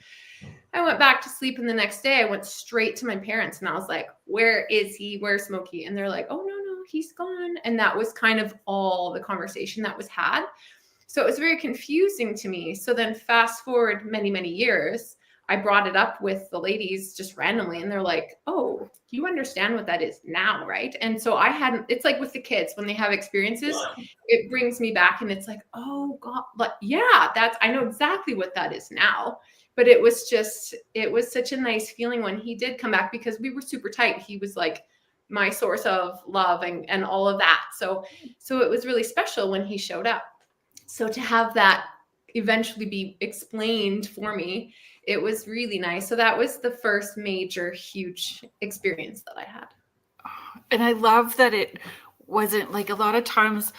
C: I went back to sleep, and the next day I went straight to my parents and I was like, where is he? Where's Smokey? And they're like, oh no, he's gone. And that was kind of all the conversation that was had. So it was very confusing to me. So then fast forward many, many years, I brought it up with the ladies just randomly, and they're like, oh, you understand what that is now, right? And so I hadn't, it's like with the kids, when they have experiences, it brings me back and it's like, oh God, like, yeah, I know exactly what that is now. But it was such a nice feeling when he did come back, because we were super tight. He was like my source of love and all of that. So it was really special when he showed up. So to have that eventually be explained for me, it was really nice. So that was the first major, huge experience that I had.
A: And I love that it wasn't like a lot of times,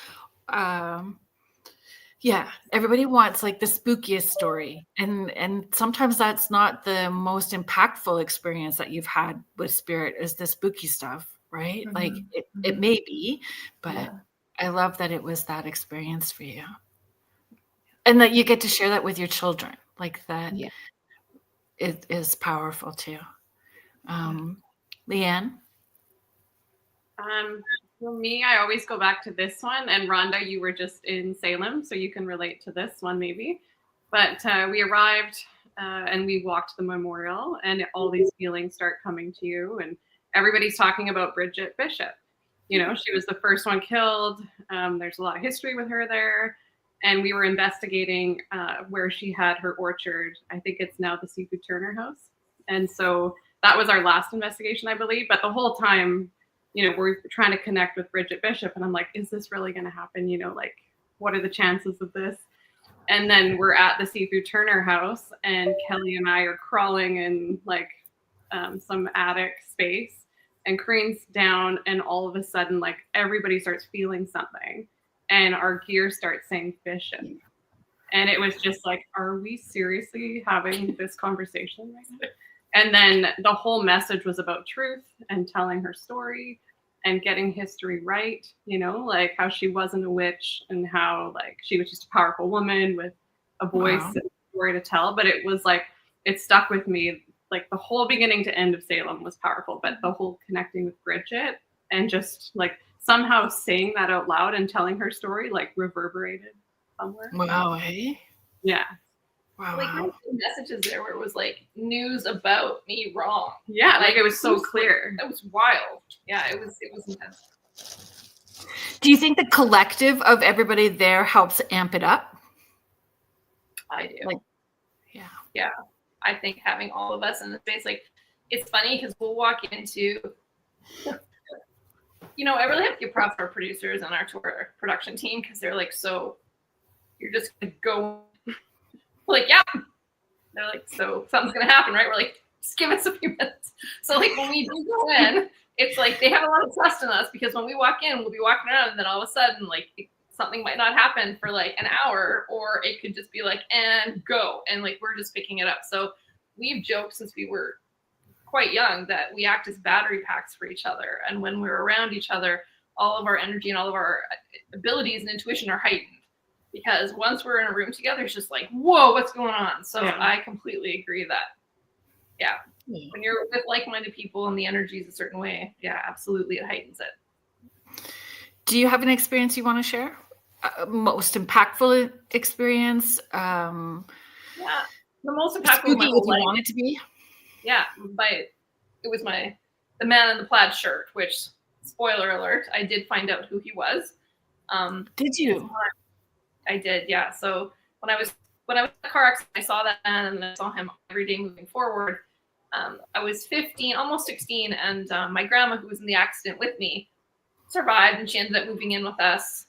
A: everybody wants like the spookiest story. And sometimes that's not the most impactful experience that you've had with spirit, is the spooky stuff, right?
C: Mm-hmm.
A: Like it may be, but
C: Yeah.
A: I love that it was that experience for you. And that you get to share that with your children. Like that.
C: Yeah.
A: It is powerful too. Leanne?
D: For me, I always go back to this one. And Rhonda, you were just in Salem, so you can relate to this one maybe. But we arrived and we walked the memorial, and all these feelings start coming to you. And everybody's talking about Bridget Bishop. You know, she was the first one killed. There's a lot of history with her there. And we were investigating where she had her orchard. I think it's now the Seafood Turner House. And so that was our last investigation, I believe. But the whole time, you know, we're trying to connect with Bridget Bishop. And I'm like, is this really going to happen? You know, like, what are the chances of this? And then we're at the Seafood Turner House, and Kelly and I are crawling in like some attic space. And Corine's down, and all of a sudden, like, everybody starts feeling something. And our gear starts saying Bishop. And it was just like, are we seriously having this conversation right now? And then the whole message was about truth and telling her story and getting history right, you know, like how she wasn't a witch and how like she was just a powerful woman with a voice and a story to tell. But it was like, it stuck with me. Like the whole beginning to end of Salem was powerful, but the whole connecting with Bridget and just like somehow saying that out loud and telling her story like reverberated somewhere.
A: Wow, hey?
D: Yeah.
A: Wow.
B: Like there were messages there where it was like news about me wrong.
D: Yeah, like it was so clear.
B: It was wild. Yeah, it was intense.
A: Do you think the collective of everybody there helps amp it up?
B: I do.
A: Like, yeah.
B: I think having all of us in the space, like, it's funny because we'll walk into, I really have to give props to our producers and our tour production team because they're like, so you're just gonna go, like, yeah. They're like, so something's gonna happen, right? We're like, just give us a few minutes. So like when we do go in, it's like they have a lot of trust in us because when we walk in, we'll be walking around and then all of a sudden, like, something might not happen for like an hour, or it could just be like, and go. And like, we're just picking it up. So we've joked since we were quite young that we act as battery packs for each other. And when we're around each other, all of our energy and all of our abilities and intuition are heightened. Because once we're in a room together, it's just like, whoa, what's going on? So
A: Yeah.
B: I completely agree that, when you're with like-minded people and the energy is a certain way, absolutely, it heightens it.
A: Do you have an experience you want to share? Most impactful experience?
B: The most impactful of
A: Spooky
B: my
A: if
B: whole
A: you
B: life.
A: want it to be?
B: Yeah, it was the man in the plaid shirt, which, spoiler alert, I did find out who he was.
A: Did you?
B: I did, yeah. So when I was in the car accident, I saw that man and I saw him every day moving forward. I was 15, almost 16, and my grandma, who was in the accident with me, survived, and she ended up moving in with us.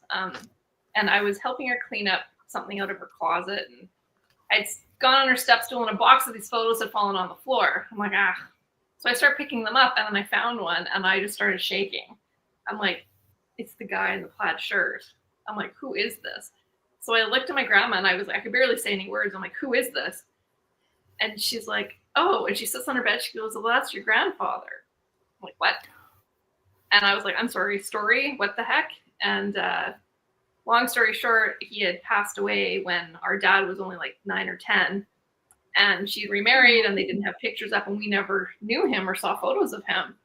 B: And I was helping her clean up something out of her closet, and I'd gone on her step stool, and a box of these photos had fallen on the floor. I'm like, So I started picking them up, and then I found one, and I just started shaking. I'm like, it's the guy in the plaid shirt. I'm like, who is this? So I looked at my grandma, and I was like, I could barely say any words. I'm like, who is this? And she's like, oh, and she sits on her bed. She goes, well, that's your grandfather. I'm like, what? And I was like, I'm sorry, story? What the heck? And long story short, he had passed away when our dad was only like 9 or 10. And she'd remarried, and they didn't have pictures up, and we never knew him or saw photos of him.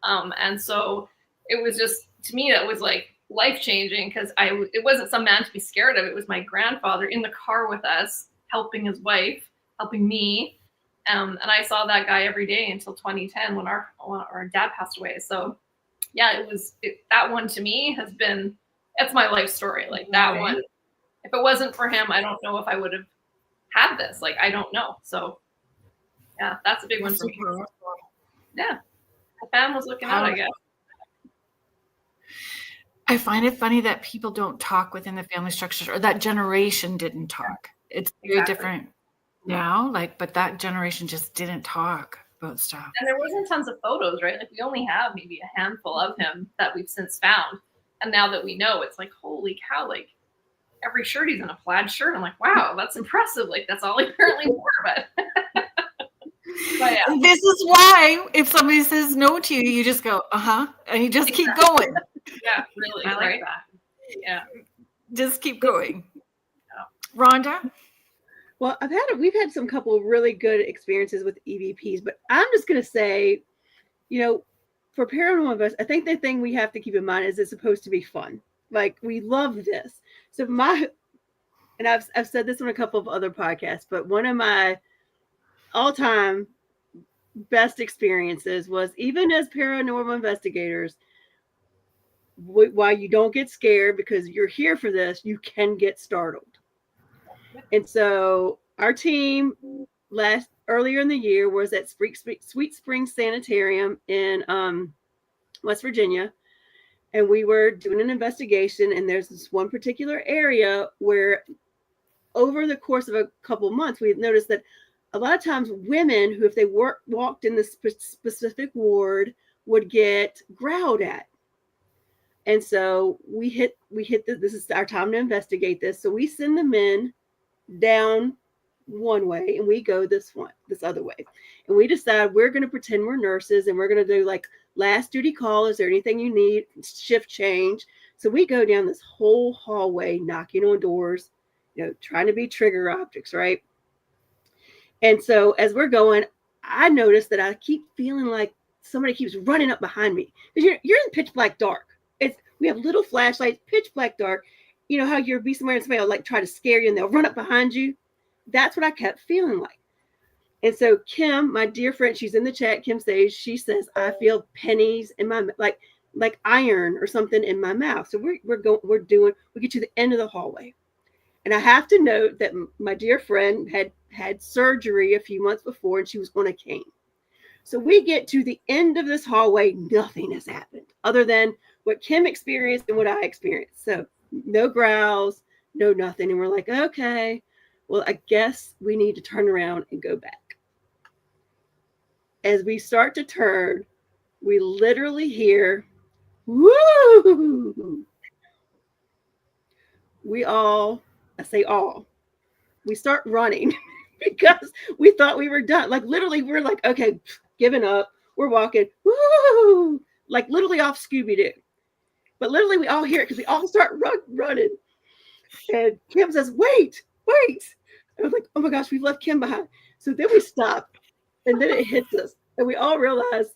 B: And so it was just, to me, that was like life-changing, because it wasn't some man to be scared of. It was my grandfather in the car with us, helping his wife, helping me. And I saw that guy every day until 2010 when our dad passed away. So yeah, that one to me has been, it's my life story. Like that one, if it wasn't for him, I don't know if I would have had this. Like, I don't know. So yeah, that's a big one for me. Yeah. The fam was looking out, I guess.
A: I find it funny that people don't talk within the family structures, or that generation didn't talk. It's very different now, but that generation just didn't talk about stuff.
B: And there wasn't tons of photos, right? Like, we only have maybe a handful of him that we've since found. And now that we know, it's like, holy cow, like every shirt he's in a plaid shirt. I'm like, wow, that's impressive. Like, that's all he apparently wore. But yeah.
A: This is why if somebody says no to you, you just go, and you just keep going.
B: Yeah, really.
D: I like
B: right?
D: that.
B: Yeah.
A: Just keep going. Rhonda?
E: Well, we've had some couple of really good experiences with EVPs, but I'm just going to say, for Paranormal Invest, I think the thing we have to keep in mind is it's supposed to be fun. Like, we love this. So and I've said this on a couple of other podcasts, but one of my all-time best experiences was, even as paranormal investigators, while you don't get scared because you're here for this, you can get startled. And so our team earlier in the year was at Sweet Springs Sanitarium in West Virginia. And we were doing an investigation, and there's this one particular area where over the course of a couple of months, we noticed that a lot of times women who, if they walked in this specific ward, would get growled at. And so we hit this is our time to investigate this. So we send the men down one way, and we go this other way. And we decide we're going to pretend we're nurses, and we're going to do like last duty call. Is there anything you need? Shift change. So we go down this whole hallway, knocking on doors, trying to be trigger objects, right? And so as we're going, I noticed that I keep feeling like somebody keeps running up behind me, because you're in pitch black dark. We have little flashlights, pitch black dark. You know how you'll be somewhere and somebody will like try to scare you, and they'll run up behind you. that's what I kept feeling like. And so Kim, my dear friend, she's in the chat. Kim says, she says, I feel pennies in my, like iron or something in my mouth. So we get to the end of the hallway. And I have to note that my dear friend had surgery a few months before, and she was on a cane. So we get to the end of this hallway. Nothing has happened other than what Kim experienced and what I experienced. So no growls, no nothing. And we're like, okay, well, I guess we need to turn around and go back. As we start to turn, we literally hear, woo! I say all, we start running because we thought we were done. Like literally, we're like, okay, giving up. We're walking, woo! Like literally off Scooby-Doo. But literally, we all hear it because we all start running. And Kim says, wait. I was like, oh my gosh, we've left Kim behind. So then we stop. And then it hits us. And we all realize,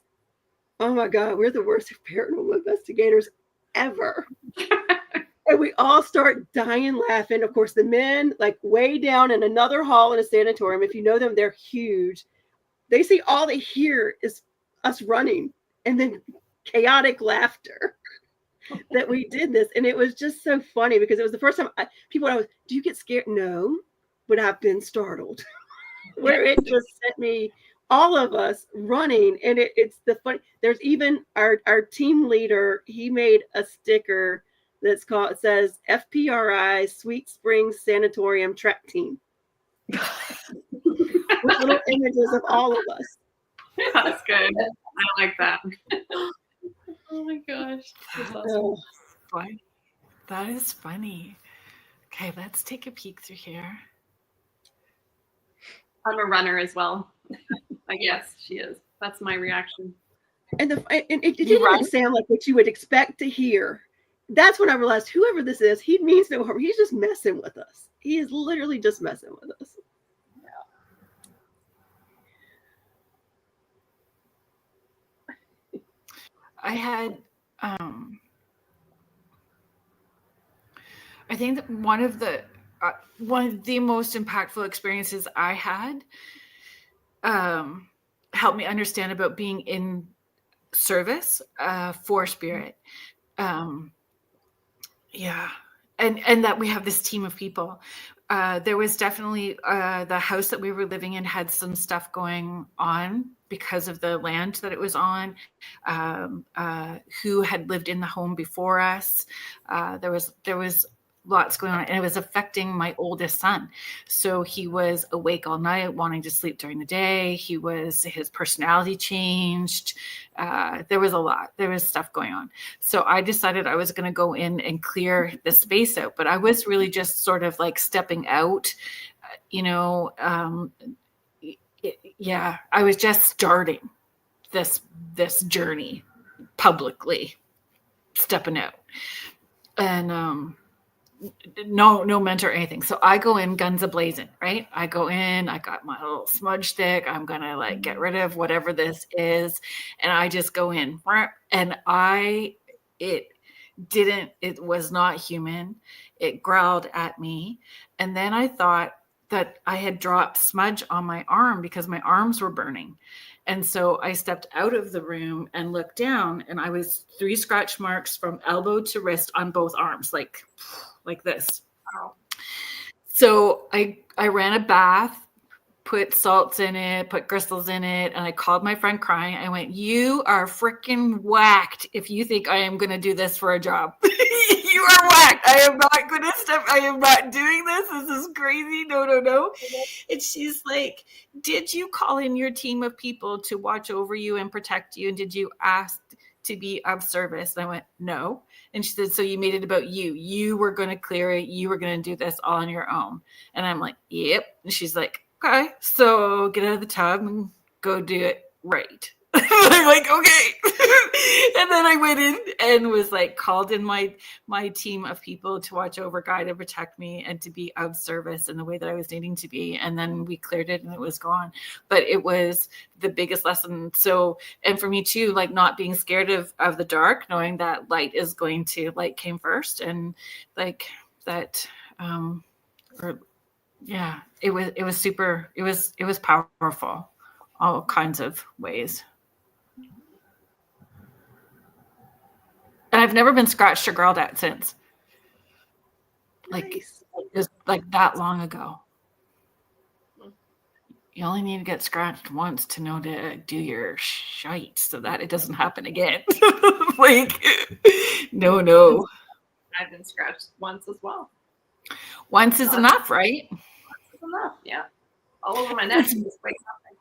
E: oh my God, we're the worst paranormal investigators ever. And we all start dying laughing. Of course, the men, like way down in another hall in a sanatorium, if you know them, they're huge. They see all they hear is us running and then chaotic laughter that we did this. And it was just so funny because it was the first time do you get scared? No, but I've been startled. Where it just sent me, all of us running. And it's the funny, there's even our team leader, he made a sticker that's called, it says FPRI Sweet Springs Sanatorium Track Team. With little images of all of us.
D: That's good. I like that. Oh my gosh. That's awesome.
A: That is funny. Okay, let's take a peek through here.
D: I'm a runner as well. I guess she is. That's my reaction.
E: And it didn't sound like what you would expect to hear. That's when I realized whoever this is, he means no harm. He's just messing with us. He is literally just messing with us.
A: I had, I think that one of the most impactful experiences I had helped me understand about being in service for spirit. And that we have this team of people. There was definitely the house that we were living in had some stuff going on because of the land that it was on, who had lived in the home before us. There was lots going on, and it was affecting my oldest son. So he was awake all night, wanting to sleep during the day. His personality changed. There was a lot. There was stuff going on. So I decided I was going to go in and clear the space out, but I was really just sort of like stepping out, I was just starting this journey publicly, stepping out, and no mentor or anything. So I go in guns a-blazing, right? I go in, I got my little smudge stick. I'm going to get rid of whatever this is. And I just go in, and it was not human. It growled at me. And then I thought that I had dropped smudge on my arm because my arms were burning. And so I stepped out of the room and looked down, and I was 3 scratch marks from elbow to wrist on both arms, like this. Wow. So I ran a bath, put salts in it, put crystals in it, and I called my friend crying. I went, "You are freaking whacked if you think I am going to do this for a job. You are whacked. I am not going to step. I am not doing this. This is crazy. No. And she's like, "Did you call in your team of people to watch over you and protect you? And did you ask to be of service?" And I went, "No." And she said, "So you made it about you. You were going to clear it. You were going to do this all on your own." And I'm like, "Yep." And she's like, "Okay, so get out of the tub and go do it right." I'm like, "Okay." And then I went in and was called in my team of people to watch over, guide, and protect me, and to be of service in the way that I was needing to be. And then we cleared it and it was gone. But it was the biggest lesson. So, and for me too, not being scared of the dark, knowing that light came first, and Yeah, it was super. It was powerful, all kinds of ways. And I've never been scratched or growled at since. Like
E: Nice.
A: just like that long ago. You only need to get scratched once to know to do your shite so that it doesn't happen again. Like, no.
B: I've been scratched once as well.
A: Once is enough, right?
B: That's enough. Yeah. All over my neck. Just like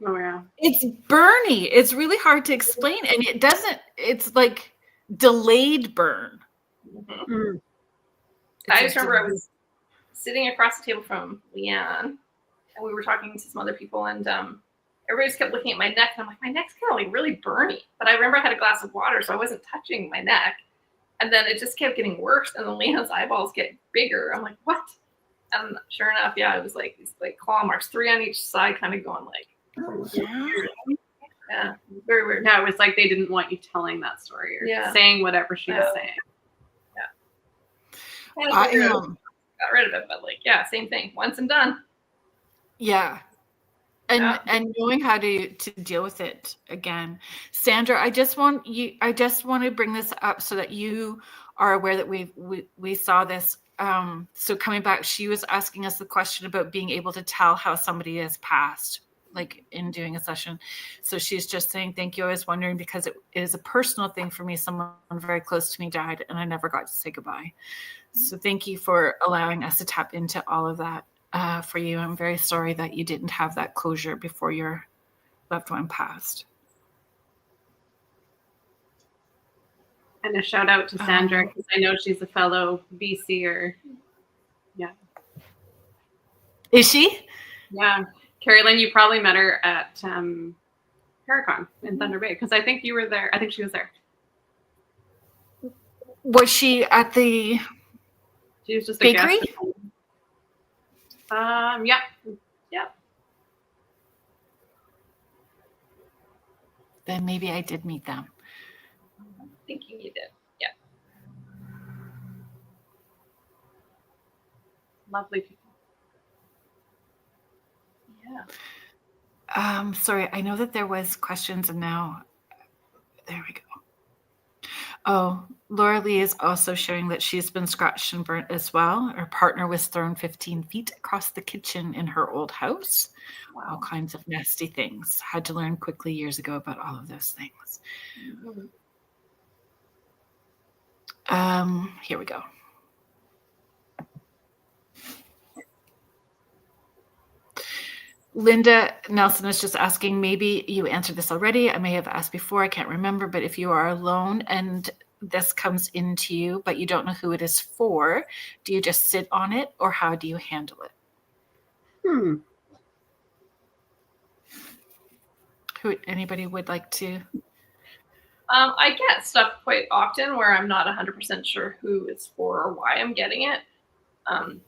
D: Oh yeah.
A: It's burny. It's really hard to explain. And it's like delayed burn.
E: Mm.
B: I just remember I was sitting across the table from Leanne, and we were talking to some other people, and everybody just kept looking at my neck, and I'm like, my neck's kind of like really burny. But I remember I had a glass of water, so I wasn't touching my neck. And then it just kept getting worse, and then Leanne's eyeballs get bigger. I'm like, what? And sure enough, yeah, it was like these like claw marks, 3 on each side, kind of going like,
E: Oh,
B: yeah, very weird.
D: Yeah, it was like they didn't want you telling that story or saying whatever she was saying.
A: I
B: Got rid of it, but like, yeah, same thing. Once and done.
A: Yeah. And knowing how to deal with it again. Sandra, I just want to bring this up so that you are aware that we saw this. So coming back, she was asking us the question about being able to tell how somebody has passed, like in doing a session. So she's just saying, thank you. I was wondering because it is a personal thing for me. Someone very close to me died and I never got to say goodbye. So thank you for allowing us to tap into all of that. For you. I'm very sorry that you didn't have that closure before your loved one passed.
D: And a shout out to Sandra because I know she's a fellow BCer. Yeah.
A: Is she?
D: Yeah. Kerrilynn, you probably met her at Paracon in Thunder Bay because I think you were there. I think she was there.
A: Was she at the
D: She was just a
A: bakery?
D: guest. Yeah.
A: Then maybe I did meet them.
B: I'm thinking you did. Yeah.
D: Lovely people.
B: Yeah.
A: Sorry, I know that there was questions and now there we go. Oh, Laura Lee is also showing that she's been scratched and burnt as well. Her partner was thrown 15 feet across the kitchen in her old house. Wow. All kinds of nasty things. Had to learn quickly years ago about all of those things. Here we go. Linda Nelson is just asking, maybe you answered this already. I may have asked before, I can't remember, but if you are alone and this comes into you, but you don't know who it is for, do you just sit on it or how do you handle it? Anybody would like to?
B: I get stuff quite often where I'm not 100% sure who it's for or why I'm getting it.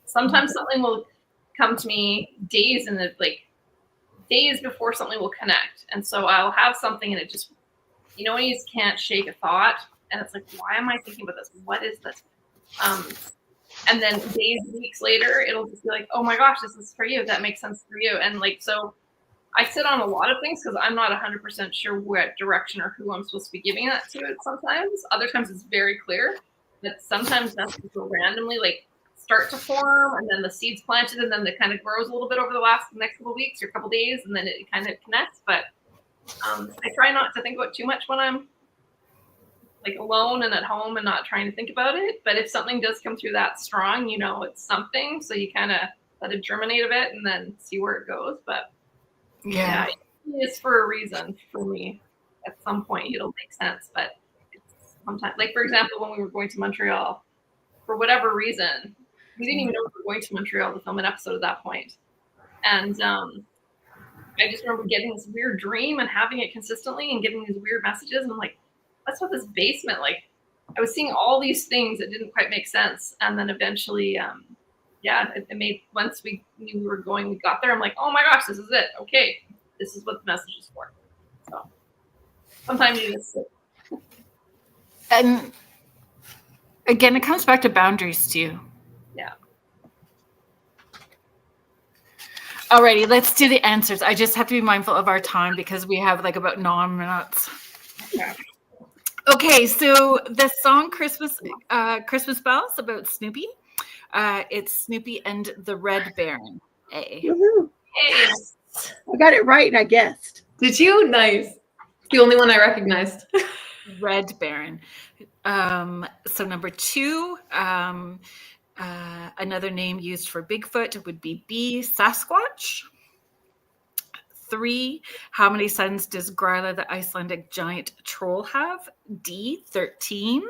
B: Sometimes something will come to me days before something will connect. And so I'll have something and it just, when you just can't shake a thought and it's like, why am I thinking about this? What is this? And then days, weeks later, it'll just be like, oh my gosh, this is for you. That makes sense for you. And like, so I sit on a lot of things because I'm not 100% sure what direction or who I'm supposed to be giving that to it sometimes. Other times it's very clear. But sometimes messages will randomly like start to form and then the seeds planted and then it kind of grows a little bit over the next couple of weeks or a couple of days and then it kind of connects. But I try not to think about too much when I'm like alone and at home and not trying to think about it. But if something does come through that strong, it's something. So you kind of let it germinate a bit and then see where it goes. But yeah, it's for a reason for me. At some point, it'll make sense. But it's sometimes, like for example, when we were going to Montreal, for whatever reason, we didn't even know we were going to Montreal to film an episode at that point. And I just remember getting this weird dream and having it consistently and getting these weird messages. And I'm like, what's with this basement? Like, I was seeing all these things that didn't quite make sense. And then eventually, it made, once we knew we were going, we got there. I'm like, oh my gosh, this is it. Okay, this is what the message is for. So sometimes you just sit.
A: And again, it comes back to boundaries too.
B: Yeah.
A: Alrighty, let's do the answers. I just have to be mindful of our time because we have like about 9 minutes. Okay, so the song Christmas Bells about Snoopy. It's Snoopy and the Red Baron. A.
E: Woohoo.
B: Hey,
E: I got it right and I guessed.
C: Did you? Nice. The only one I recognized.
A: Red Baron. So number 2, another name used for Bigfoot would be B, Sasquatch. 3, how many sons does Gryla, the Icelandic giant troll, have? D, 13.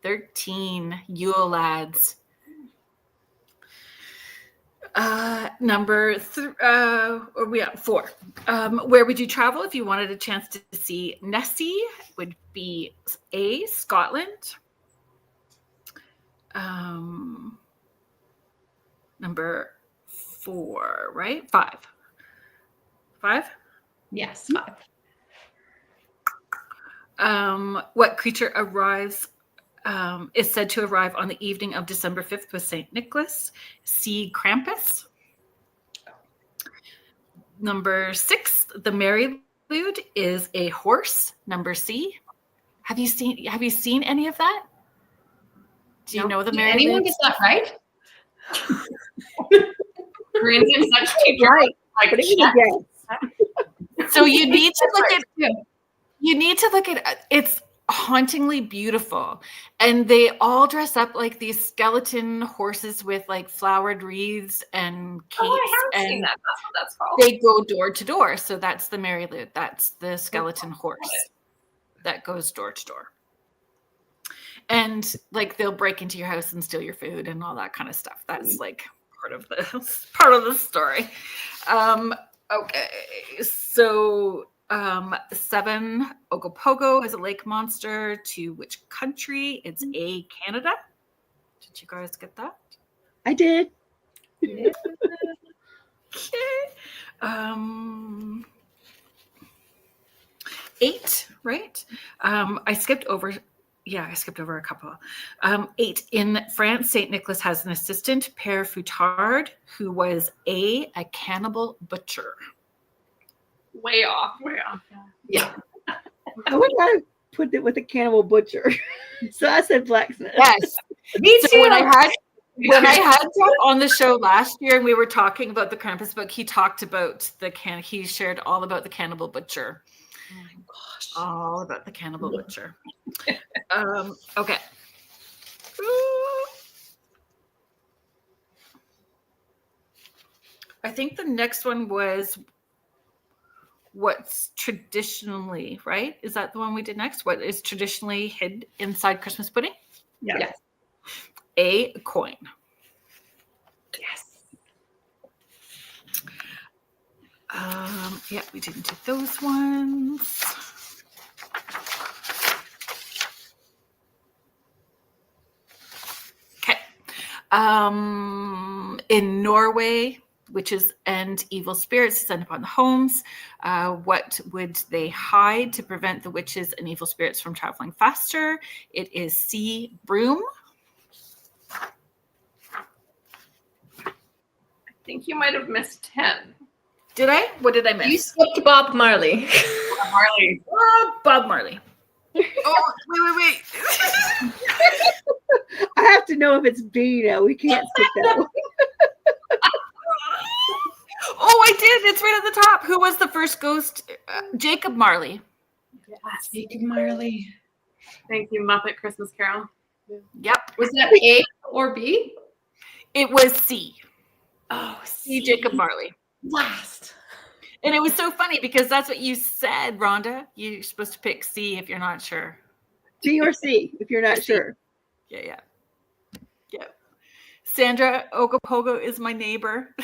A: 13 Yule lads. Number 4. Where would you travel if you wanted a chance to see Nessie? Would be A, Scotland. Number 4, right? 5. 5?
C: Yes, 5.
A: What creature arrives is said to arrive on the evening of December 5th with St. Nicholas? C, Krampus. Number 6, the Mary Lute is a horse. Number C. Have you seen any of that? Do you know the
C: Did
A: Mary
C: anyone
A: Lute?
C: get that right?
B: Corinne's in such teacher.
E: Right.
B: Like,
E: But it was a guess.
A: So you need to look at it's hauntingly beautiful, and they all dress up like these skeleton horses with like flowered wreaths and capes.
B: oh, I have
A: and
B: seen that. That's what that's called.
A: they go door to door. So that's the Mary Lute. That's the skeleton horse that goes door to door. And like they'll break into your house and steal your food and all that kind of stuff. That's like part of the story. Okay, so 7, Ogopogo is a lake monster. To which country? It's A, Canada. Did you guys get that?
E: I did.
A: Okay. 8, right? I skipped over a couple. 8, in France, St. Nicholas has an assistant, Père Foutard, who was a cannibal butcher.
B: Way off.
C: Yeah.
E: I would not have put it with a cannibal butcher. So I said blacksmith.
A: Yes.
C: Me
A: So
C: too.
A: when I had Jeff on the show last year and we were talking about the Krampus book, he talked about he shared all about the cannibal butcher.
C: Oh my gosh.
A: All about the cannibal butcher. Okay. I think the next one was what's traditionally, right? Is that the one we did next? What is traditionally hid inside Christmas pudding?
E: Yeah.
C: Yes.
A: A, coin.
C: Yes.
A: Yeah, we didn't do those ones. Okay. In Norway, witches and evil spirits descend upon the homes. What would they hide to prevent the witches and evil spirits from traveling faster? It is C, broom.
B: I think you might have missed 10.
A: Did I? What did I
C: You
A: miss?
C: skipped Bob Marley.
B: Marley.
A: Oh, Bob Marley. Oh, wait.
E: I have to know if it's B now. We can't skip that one.
A: Oh, I did. It's right at the top. Who was the first ghost? Jacob Marley.
B: Yes.
C: Jacob Marley.
D: Thank you, Muppet Christmas Carol.
A: Yep.
C: Was that A or B?
A: It was C.
C: Oh,
A: C. Jacob Marley.
C: Last.
A: And it was so funny because that's what you said, Rhonda. You're supposed to pick C if you're not sure.
E: B or C, if you're not sure.
A: Yeah. Sandra, Ogopogo is my neighbor.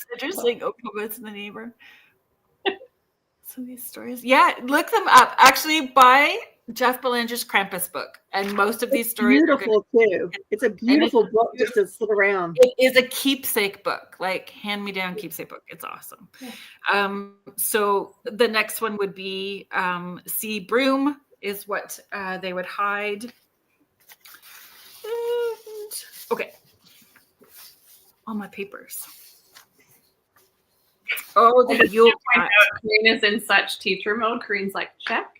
A: Sandra's saying Ogopogo is the neighbor. So these stories. Yeah, look them up. Actually, buy Jeff Belanger's Krampus book. And most of these stories are
E: Beautiful too. It's a beautiful book just to sit around.
A: It is a keepsake book, like hand-me-down keepsake book. It's awesome.
C: Yeah.
A: So the next one would be C, broom is what they would hide. And, okay. all my papers. Oh, the Yule cat.
D: Corine is in such teacher mode. Corine's like, check.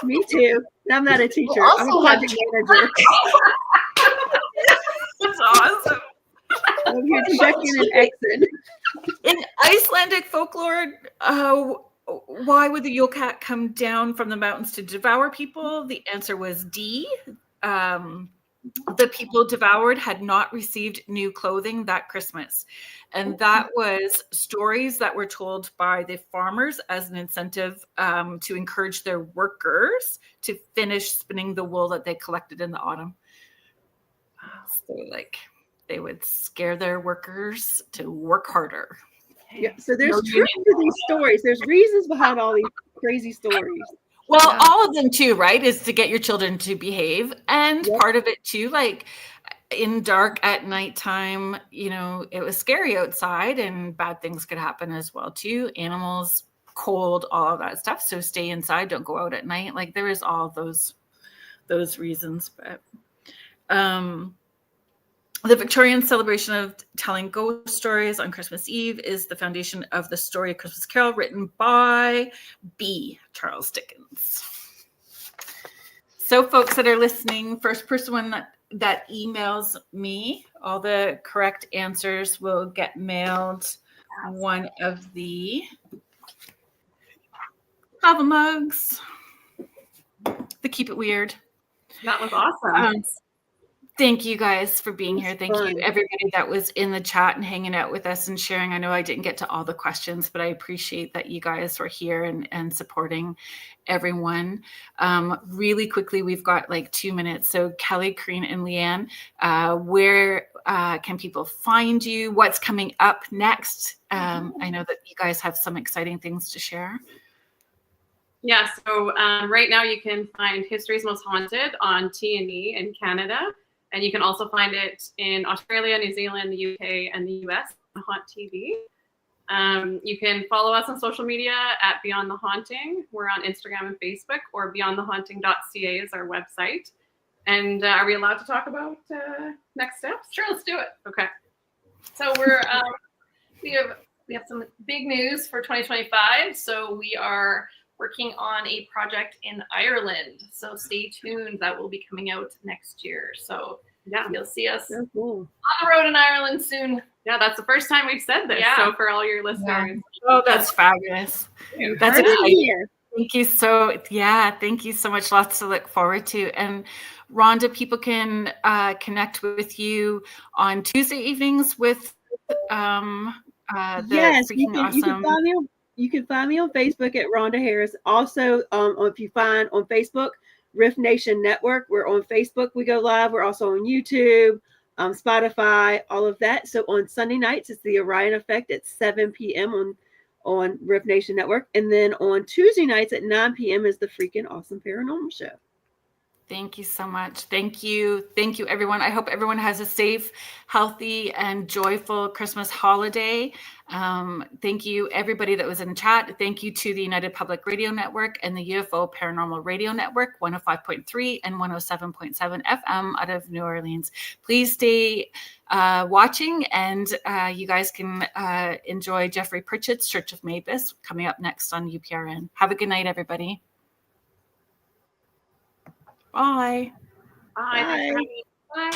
E: Me too. I'm not a teacher. I'm a
C: also have
E: project manager.
A: That's awesome.
E: I'm here checking and Xing.
A: In Icelandic folklore, why would the Yule cat come down from the mountains to devour people? The answer was D. The people devoured had not received new clothing that Christmas. And that was stories that were told by the farmers as an incentive to encourage their workers to finish spinning the wool that they collected in the autumn. So like they would scare their workers to work harder.
E: Yeah, so there's truth to these stories. There's reasons behind all these crazy stories.
A: Well, all of them too, right? Is to get your children to behave. And part of it too, like in dark at nighttime, it was scary outside and bad things could happen as well too. Animals, cold, all of that stuff. So stay inside, don't go out at night. Like there is all those reasons. But the Victorian celebration of telling ghost stories on Christmas Eve is the foundation of the story of Christmas Carol, written by B. Charles Dickens. So folks that are listening, first person that emails me, all the correct answers will get mailed one of the lava mugs, the Keep It Weird.
D: That was awesome.
A: Thank you guys for being here. Thank
E: fun.
A: you everybody that was in the chat and hanging out with us and sharing. I know I didn't get to all the questions, but I appreciate that you guys were here and supporting everyone. Really quickly, we've got like 2 minutes. So Kelly, Corine, and Leanne, where can people find you? What's coming up next? I know that you guys have some exciting things to share.
D: Yeah, so right now you can find History's Most Haunted on T&E in Canada. And you can also find it in Australia, New Zealand, the UK, and the US on Haunt TV. You can follow us on social media at Beyond the Haunting. We're on Instagram and Facebook, or beyondthehaunting.ca is our website. And are we allowed to talk about next steps?
B: Sure, let's do it.
D: Okay.
B: So we have some big news for 2025. So we are working on a project in Ireland. So stay tuned. That will be coming out next year. So yeah, you'll see us
E: So cool.
B: on the road in Ireland soon.
D: Yeah, that's the first time we've said this.
B: Yeah.
D: So for all your listeners.
A: Oh, that's fabulous. That's
E: Heard it
A: exciting.
E: here.
A: Thank you thank you so much. Lots to look forward to. And Rhonda, people can connect with you on Tuesday evenings with the
E: Yes, you
A: freaking
E: can,
A: awesome.
E: you can find me on Facebook at Rhonda Harris. Also, if you find on Facebook, Riff Nation Network, we're on Facebook. We go live. We're also on YouTube, Spotify, all of that. So on Sunday nights, it's the Orion Effect at 7 p.m. on Riff Nation Network. And then on Tuesday nights at 9 p.m. is the freaking awesome Paranormal Show.
A: Thank you so much. Thank you, everyone. I hope everyone has a safe, healthy, and joyful Christmas holiday. Thank you, everybody that was in chat. Thank you to the United Public Radio Network and the UFO Paranormal Radio Network, 105.3 and 107.7 FM out of New Orleans. Please stay watching, and you guys can enjoy Jeffrey Pritchett's Church of Mavis coming up next on UPRN. Have a good night, everybody. Bye.
D: Bye.
E: Bye.
D: Bye.